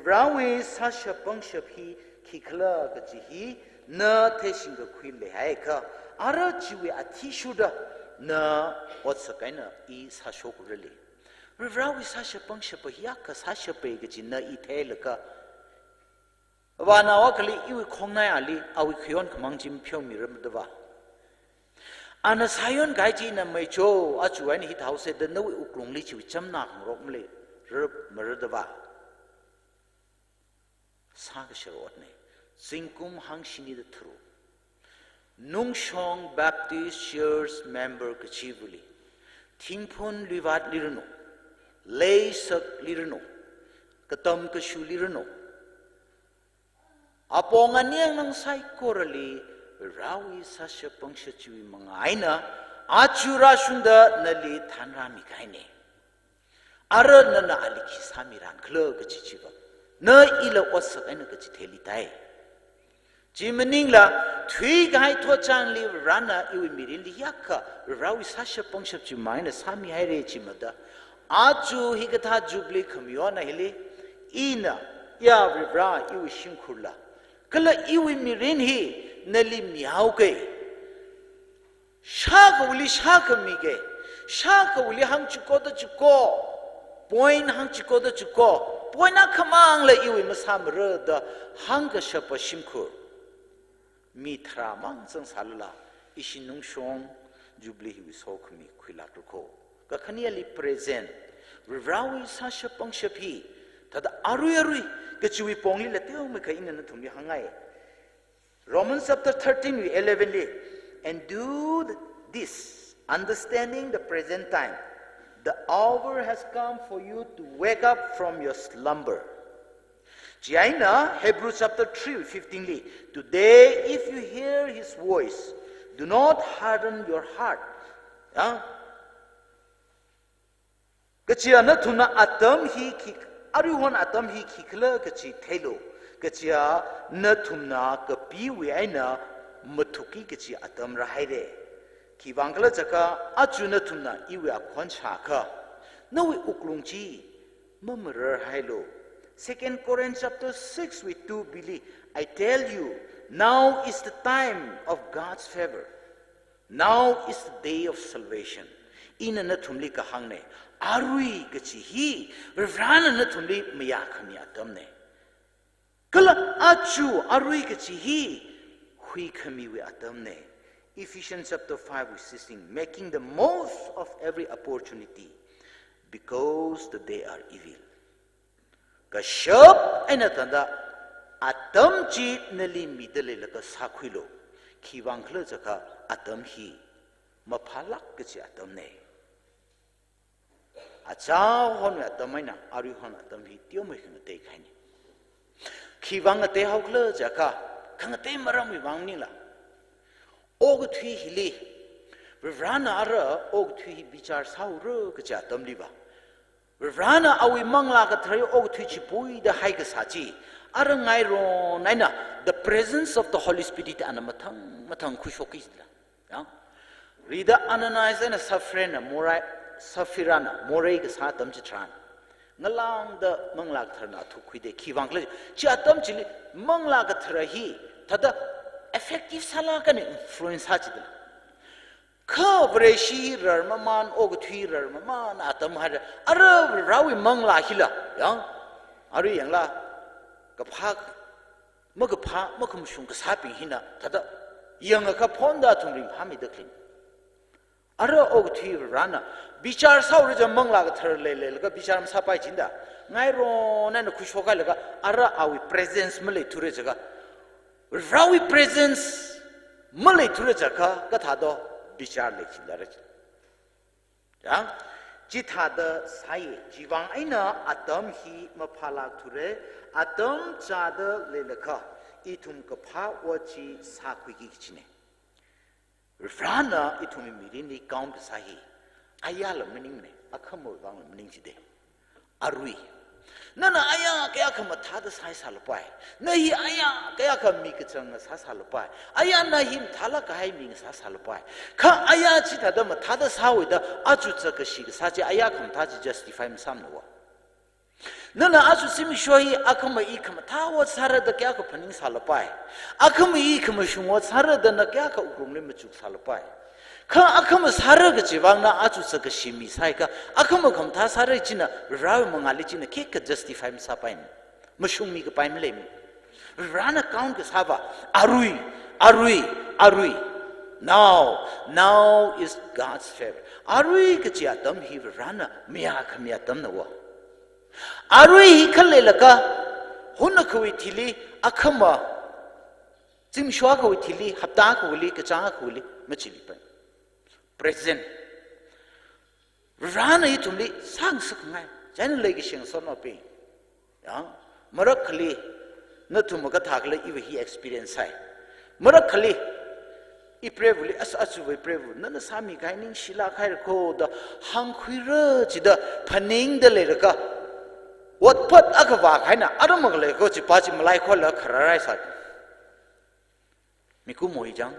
रावे साशा पंशपी खिखला कचिही न थेसिंग खुइले हायका आर चिवे अथिशुदा न ओत्सकाइना इ साशोकुरले रावी साशा पंशप याका साशपे गजि न इ थेलका वाना वकली इवे खोंगनाय आली अवि खयोन खमंगजिम फ्योमिरमदबा आना सायोन गाइजि न मैचो अचुवाइन हि थाउसे द नवे उक्लोंगली चिव चमना खंगरोकमले रब मरदबा सागशरोटने Singkum hangshini the through. Nungshong Baptist Church member Kachivuli. Tingpon Livat Lirano. Lay Sak Lirano. Katam Kashu Lirano. Apong anyang ng Saikorali, Rawi Sasha Pangshachi Mangaina, Achura Shunda Nali Tanrami Kaine. Ara Nana Aliki Samiran Klug Kachichiva. Na ila wasak ay nagkachiteli tayo. Jimaning la, tui gai to chang li rana iwi mirin li yaka, rawi sasha pangshap chimay na sami hayre chimada. Aju higata jubli kamyon na hili, ina, ya vibra iwi shimkurla. Kala iwi mirin hi, nali miyaw kay. Shaka mige, shaka wuli hang chuko da chuko, point hang chuko da chuko, point na kamang la iwi masamra da hang ka shapa shimkur. mi thra mang sang salula ishin nung shong jubilee hi wisok mi khila ko ka khaniali present rawi sa shapang shapi tada arui ka chui pongli la teu me khaina na thumli hangai Romans chapter 13 11 le and do this understanding the present time the hour has come for you to wake up from your slumber Jaina Hebrews chapter 3 15 le today if you hear his voice do not harden your heart Kachia na thuna atam hi ki ariwan atam hi khikla kachi thailo kachia na thumna ka piwi aina mathuki kachi atam ra haire ki wangla jaka achuna thumna iwe akhon chaka nawi uklungchi mamrar hailo 2 Corinthians chapter 6 with 2 bili I tell you now is the time of God's favor now is the day of salvation ina na thumli ka hangne arui kachi hi rana na thumli maya khami atamne kala achu arui kachi hi hui khami we atamne Ephesians chapter 5 verse 16 making the most of every opportunity because the day are evil kashab ena tanda atam chi nali midale la ka sakhilo khiwang khla jaka atam hi maphalak kachi atamne Acha hon atamaina ari hon atamhi tio mai khang te khaini khiwang te haukle jaka khang te maram wi wangni la og thui hili rana ara og thui bichar sauro ka cha tamli ba rana awi mangla ka thrai og thui chi pui da hai ka sachi ara ngai ro naina the presence of the Holy Spirit ana mathang khushokis la ya rida Ananias and Sapphira morai Saphirana morai ka sa tam chi tran ngalang da mangla ka tharna thu khui de khiwang le cha tam chi mangla ka thra hi thada effective sala ka ne influence ha chi da kha breshi rarmaman og thui rarmaman atam har ara rawi mangla hila ya aru yang la ka phak ma ka pha ma khum shung ka sa pi hina thada yang ka phonda thung rim phami da khin ara og thui rana bichar saur ja mangla ga thar le ga bichar ma sapai jinda ngai ro na na khusho ga ga ara awi presence male thure jaga rawi presence male thure jaga ka tha do bichar le chinda ra ja ji tha da sai jiwang aina atam hi ma phala thure atam cha da le lekha itum ka pha wa chi sa khwi gi chine rana itumi mirini count sahi ayala meaning ne akhamo bang meaning chide arui nana aya kaya khama thada sai salpai nahi aya kaya kham mi ka chang sa salpai aya nahi thala ka hai mi sa salpai kha aya chi thada ma thada sawi da achu chaka shi sa chi aya kham tha chi justify mi sam no nana achu simi shoi akhama I khama thawa sara da kya ka phaning salpai akhama I khama shungo sara da na kya ka ukrum le machuk salpai kha akhama sara ga chiwang na achu chaka shimi sai ka akhama kham tha sara china raw mangali china ke ka justify mi sa pain mashung mi ka pain le mi rana count ka saba arui now is God's favor arui ka chi atam hi rana miya khamya tam na wa arui hi khalle laka huna khwi thili akhama chim shwa khwi thili hapta khwi ka cha khwi machili pa present rana hi tumli sang sak ngai jan le gi sheng son no pe ya marak khli na tum ka thakle I hi experience hai marak khli I prevuli as we prevu na sami kai ning shila khai ko da hang khwi ra chi da phaning da le ka what put akava kaina adamagle ko chi pa chi malai khol la khararai sa miku moi jang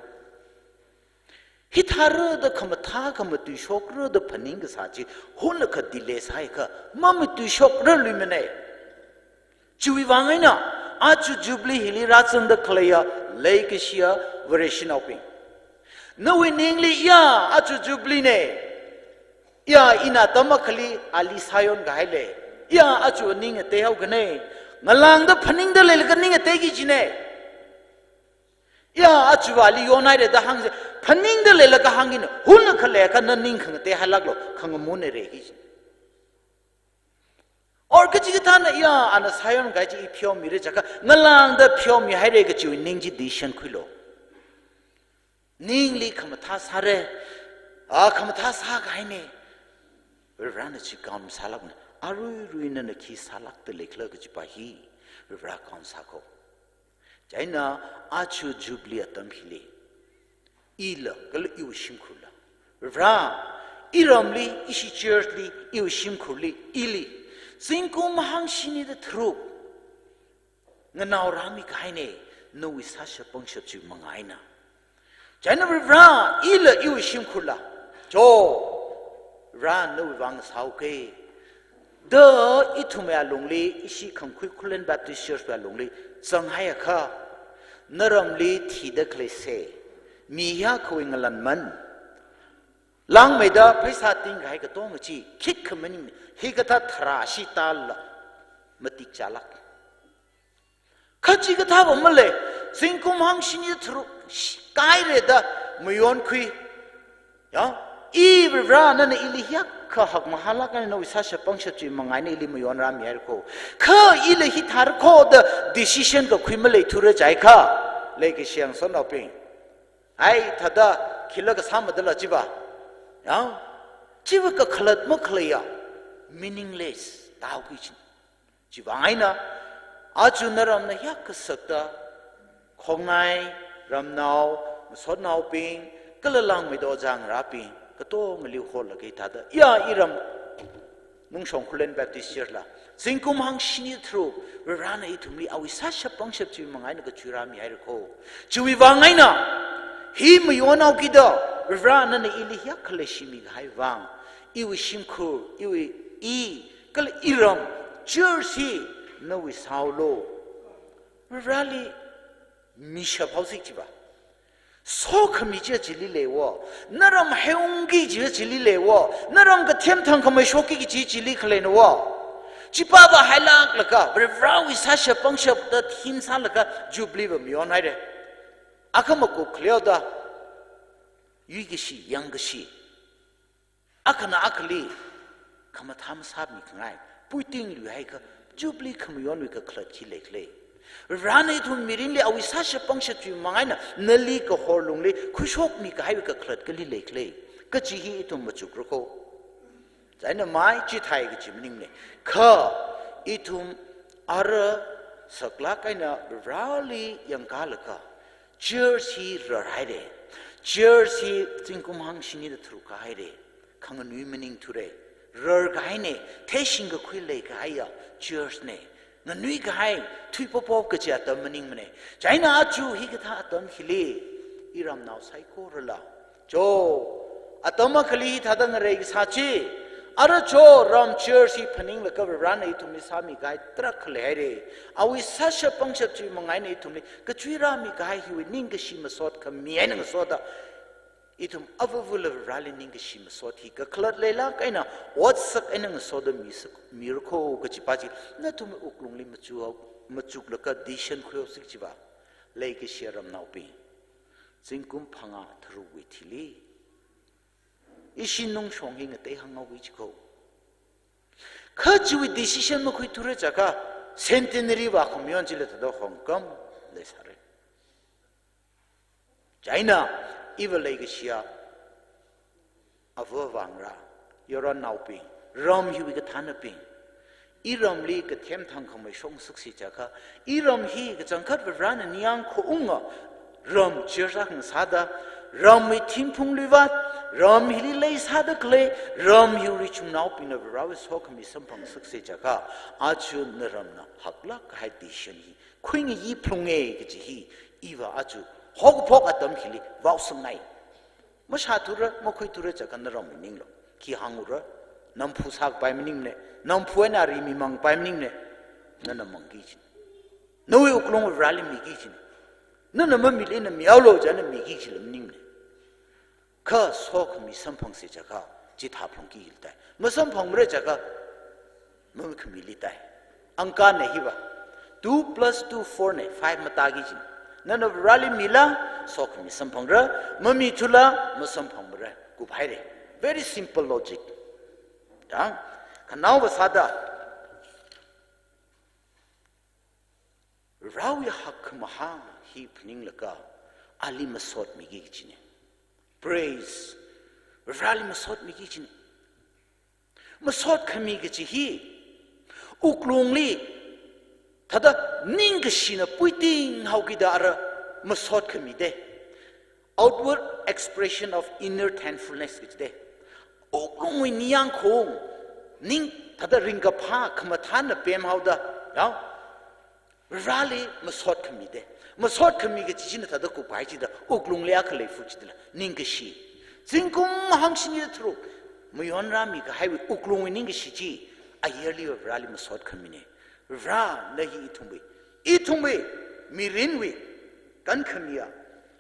hithar da khamtha khamtu shokro da phaning ga sa chi hon la kha dile sai ka mam tu shokro limene chui wangai na achu jubilee hili ratsan da khlaya laikishia variation oping no winingly ya achu jubilee ne ya ina tamakhli ali sayon ga haile ya achu ning te hau gane ngalang da phaning da le ga ning te gi jine 야 아주발리 요나이레다 항세 판닝데 레라가 항기는 홀나 칼레가 너닝 칸테 할락로 칸모네 레기 और कच्ची के थाना या आना सायन गाजी इप्यो मिरे जगह नलांग the प्यो मि हाइरे के चु निंग जी डिशन खुलो निंग ली खमथा सारे खमथा सा गाइने रान छि काम सालक न आरु रुइन न खी सालक त लेखल के पाही रा काम साको जाइना आछु जुबली अतम खिले इल गल यु शिम खुला रा इरमली इसी चर्चली यु शिम खुली इली Singkum hang shini the troop. Now Rami Kaine, no with such a bunch of Mangaina. General Ra, Ila you Shimkula. Jo Ran no Vangs Hauke. The Itumea Longli, she come quickly Baptist Church by Longli, Zanghayaka. Naramli Tida Clese. Miya going a landman. Lang made up, place I think I got on chi, kick coming, he got a trashy tal, Matik Chalak. Kachi got have a Malay, Sinkum hung she need through, sky the Muyon Kui. Ya, Eve ran and Iliak, Kahak Mahalak and no such a puncture to Mangani Muyon Ramirko. Ka Ili hit her called the decision to accumulate to Rejaika, Lake Shiang Son of Pain. I tada, Kilaka Samadala Jiva. Ya, jiwa ka khalat mo khlaya meaningless tao ki jiwa aina aju naram na yak sakta khongnai ramnau sotnau ping kalalang mi do jang ra ping kato ngli khol la ke thada ya iram nung song khulen baptist church la singkum hang shini thru rana itumli awi sasha pangshap chi mangai na ka churami ai ko chiwi wangai na hi mi yonau ki do Rana na ilihya kaleshimi hai wang iwi shimkur iwi kal iram jersey no we saulo rally misha pausik jiba so khami je jili lewo naram heungi je jili lewo naram ka themthang khamai shoki ki jili khleno wo jiba ba hailang laka rawi sasha pangshap da thin sa laka jubli ba myon hai de akamako khlyoda Yugishi, youngishi. Akana akali, Kamatam Sabi Kanai, Puting Luhaka, Jubilee Kamionwika Clutchy Lake. Rana to Mirinli, I was such a puncture to Mana, Nalika Horlungly, Kushok Mika Havika Clutcally Lake, Kachihi to Machukroko. Zaina mai Chitai Chimningly, Ka itum Ara Saklakaina, Rally Yangalaka, Jersey Ride. Jersey Tinkum hang shini the through Kaire, Kangan womening today. Rur Gaine, Tashing a quille Gaia, Jersey, Nanui Gai, Twipopop Gajata Maningmane, Jaina Achu, Higatan Hile, Iram now Psychorala, Jo, Atamakali Tadan Regs Hachi, Aracho, Ram Jersey, Paning the cover rana to Misami Gai, Trakalere, are we such a puncture to Mangane to me, Katrira mi Gai, he would Ningashima sort come meaning soda. Itum avavul rally Ningashima sort he, Kaklat Lela, Kaina, what's suck and soda miracle, Gachipachi, not to me Uklungli Machuklaka, Dishan Krosichiva, Lake Sheram now be. Zinkum Panga through Witili. Ishinung Shonging a day hung which go. Cut you with decision Mokuturaka, centenary Wakumionjil to the Hong Kong, let's hurry. China, evil Legacia, Avovangra, you're on now ping, Rom you with a ton of ping. Iram League a Temtang Commission Suxijaka, Iram he gets uncut with Ran and Yang Kounga, Rom Cherzak and Sada, Rom with Timpung Livat. Ram Hilly lays had a clay, Ram you reach now in a Ravis Hawkami Sampang Suxijaka, Achu Naramna, Haklak Hadishan he, Queen ye plunge, he, Eva Achu, Hog Pok at them hilly, Vowsum night. Mashatura, Mokutura Jakanaram in England, Ki Hangura, Nampusak by Minimne, Nampuena Rimimang by Minimne, none among Gichin. No you clone with rally me Gichin. None among me in a miaulo and a Migichin Nimne. Ka sok mi sampang se jaka jitha phong ki hilta ma sampang re jaka ma khmi li tai angka ne hi ba 2 + 2 4 ne 5 mata gi jin none of rally mila sok mi sampangra mami tula ma sampangre ku bhaire very simple logic ya kanau basada rawi hak maha hi pning laka ali masot mi gi chine praise rally masot mi gi chine masot khami gi chi hi uklongli tada ning shina puiting how gidara masot khami de outward expression of inner thankfulness is there uklongwi niyang khong ning tada ringa pha khamathana pem how da ya rally masot khami de masot khami gi chi na tada ku pai chi da uklong le akhle fu chi da ning shi jingkum hangshini thru muyon rami ga hai uklong ning shi chi a yearly of rally masot khami ne ra nahi ithumbe mirinwi kan khamia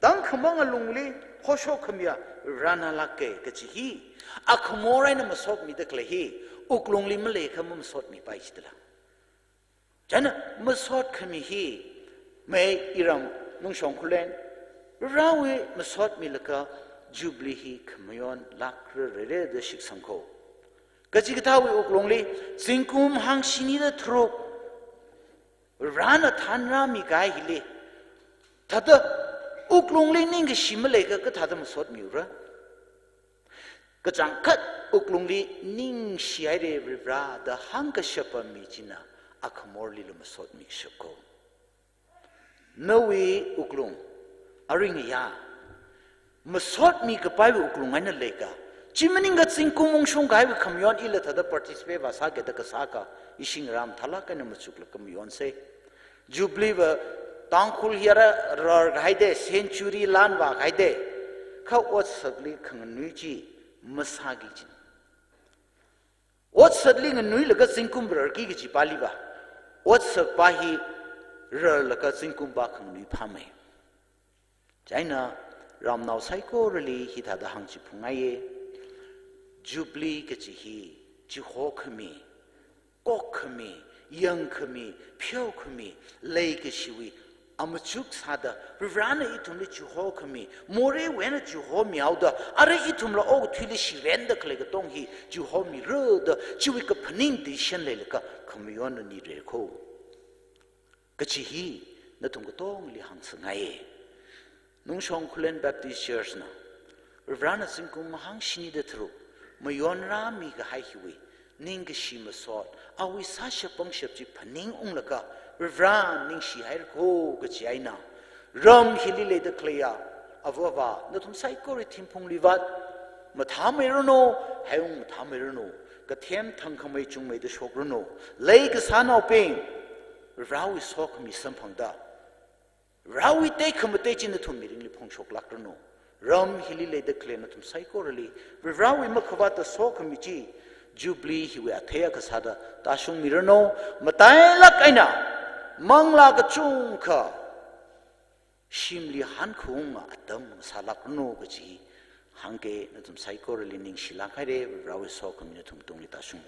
tang khamang alungli phosho khamia rana lakke kachi hi akhmorai na masok mi dakle hi uklongli male kham masot mi pai chitla jana masot khami hi me iram nung shong khulen rawi masot mi laka jubilee hi khmayon lakre re de shik samkho kachi gatawi uklongli singkum hang shini da throk rana thanra mi gai hile tada uklongli ning shimle ka thada masot miura ka changkhat uklongli ning shiare bra da hangka shapa mi china akhmorli lo masot mi shako nawi uklong aring ya masot mi ka pai uklong ana leka chimaning ga singkumung shung gai khamyon ila thada participate ba sa ge da ka sa ka ising ram thala ka na machuk la kamyon se jubilee ba tangkhul hiara rar gaide century lan ba gaide kha ot sagli khangnui chi masagi chi ot sadli ngnui laga singkum rar ki gi chi pali ba ot sak pa hi rar laga singkum ba khangnui phame jaina ramnau saiko rali hi thada hang chi phungai jubilee ke chi hi chi ho khami kok khami yang khami phyo khami lei ke shiwi amachuk sada rana itumli chi ho khami more when chi ho miauda are itumla og thili shiren da kle ga tong hi chi ho mi ro da chi wi ka phaning di shan le ka khamiyon ni re kho ka chi hi na tum ga tong li hang sangai nung shong khulen baptist church na rana singkum hang shini da thru mayon ra mi ga hai hiwi ning shi masot awi sa shapang shapchi phaning unglaka ran ning shi hai ko ga chi aina ram hilile de kleya avava na thum sai ko ri thimpung liwat matha merono hayung matha merono ka them thang khamai chung mai de shokrono lei ga sanau peng rawi sok mi samphang da rawi te khamate chin na thum miring li phong shok lakrono ram hilile de kle na thum sai ko ri rawi makhwa ta sok mi chi jubilee hi we athea ka sada ta shung mirano matai la kaina mangla ka chung kha shimli han khung atam salak no ka ji hangke na tum sai ko ri ning shila khaire rawi so kam ni thum tung li ta shung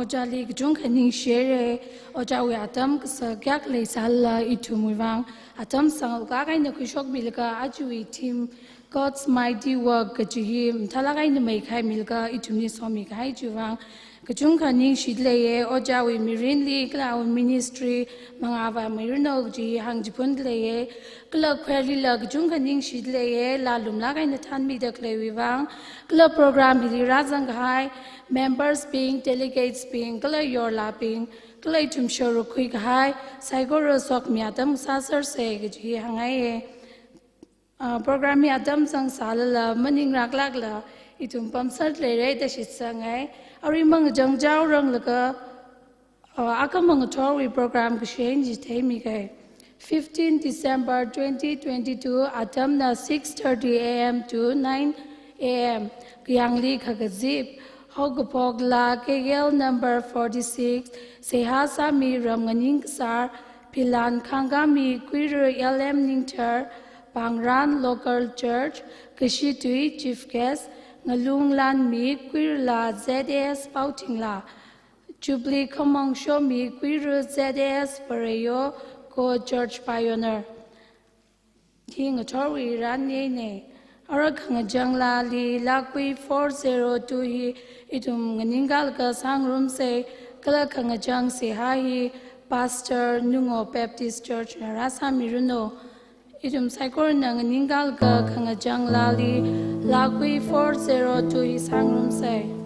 Ojali jung khaning share ojawi atam sa gyak le sala itumuwang atam sang ga ga na kushok milka ajui team God's mighty work kajihim thalagai na mai khai milka itumni somi khai juwang kajung khaning shidle ye ojawi mirinli cloud ministry mangava mirno ji hangjipun le ye club khali la kajung khaning shidle ye la lumla ga na than mi dak le wiwang club program hi razang hai members being delegates being kala yor laping kala tum shoro quick high saigoro sok miatam sasar se gi hangai program mi adam sang salala maning rak lak la itum pamsat le re da shit sangai ari mang jang jaw rang laka akamang tori program ki shen ji themi kai 15 December 2022 adam na 6:30 am to 9 am kyangli khagazip Hogapogla KL number 46 Sehasa mi Ramganing Sar Pilan Kangami Quiru LM Ninter Pangran Local Church Kashitui Chief Guest Ngalung Lan Mi Quirla ZS Pautingla Jubilee Kamang Show Mi Quiru ZS Parayo Ko Church Pioneer King Atori Ran Ne Arakang Jangla Li Lakwi 402 Hi Itum Ningal Ka Sangrum Se Kalakang Jang Se Hai Pastor Nungo Baptist Church Rasa Miruno Itum Saikor Nang Ningal Ka Kang Jangla Li Lakwi 402 Hi Sangrum Se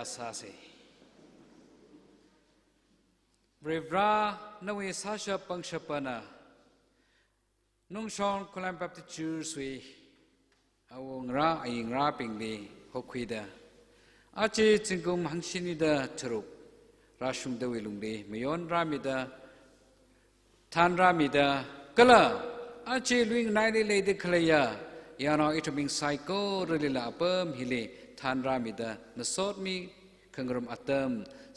Sase Brevra Nawe Sasha Pangshapana Nungshon Kolam Baptist Sui Awong Ra Aying Ra Pingli Hokwida Ache Tingum Hangsinida Turuk Rashum de Wilungdi Mayon Ramida Tan Ramida Kala Ache Luing Naili Lady Kalaya Yana Ituming Psycho Relila Apam Hile Tan Ramida Nasot Mi ขังรมอัตม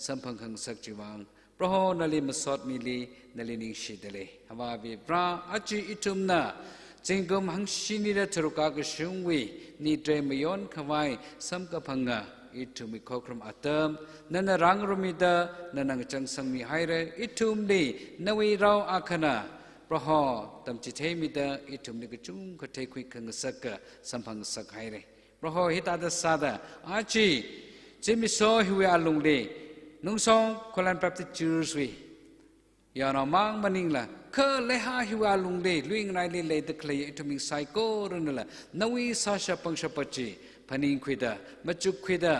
สัมพังขังสักจีวังพระโหนาลีมาสอดมิลีนาลีนิงชิดเลยฮาวาบีพระอาจีอิทุมนาจิงกุมหังชินีระทรุกากชุงวีนิเตรมยอนขวายสัมกพังงาอิทุมิโคครมอัตมนันรังรุมิดานันนังจังสังมีไฮเรอิทุมดีนวีเราอาคณาพระโหตมจิตเฮมิดาอิทุมนิกจุงกเทคุยขังสักสัมพังสักไฮเรพระโหฮิตาดสาดาอาจีจิมิโซฮิเวอาลุงเลนุ่งสองคนลันปรับติจูสวียานอมังมันิงละเคเลหาฮิวาลุงเลลุยงไรเลตะเคลยทุมิงไซโกรนละนวีสาชปังชปจีพันิงควิดามัจุควิดา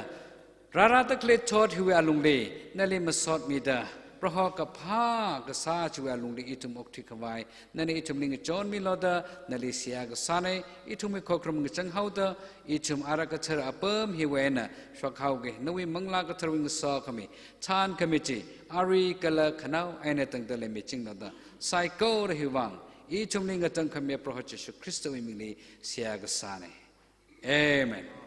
ราตะเคลทอดฮิวาลุงเลนั่นเลยมาสอดมีดาพระหกับผ้ากษาฮิวาลุงเลอิทุมอกทิขวายนั่นอิทุมลิงจอนมิลอดานั่นเลยเสียกษาในอิทุมิโคครมงจังเฮาดาอิทุมอารักเชอร์อเปิมฮิเวนะชวกเฮาเกนวีมังลากทรวิงสอขมิทานคมิจิอารีกลขนาวไอเนตังเตเลมิจิงนัดไซโกรฮิวังอิทุมลิงจังขมิพระหเจสุคริสต์วิมิลีเสียกษาในเอเมน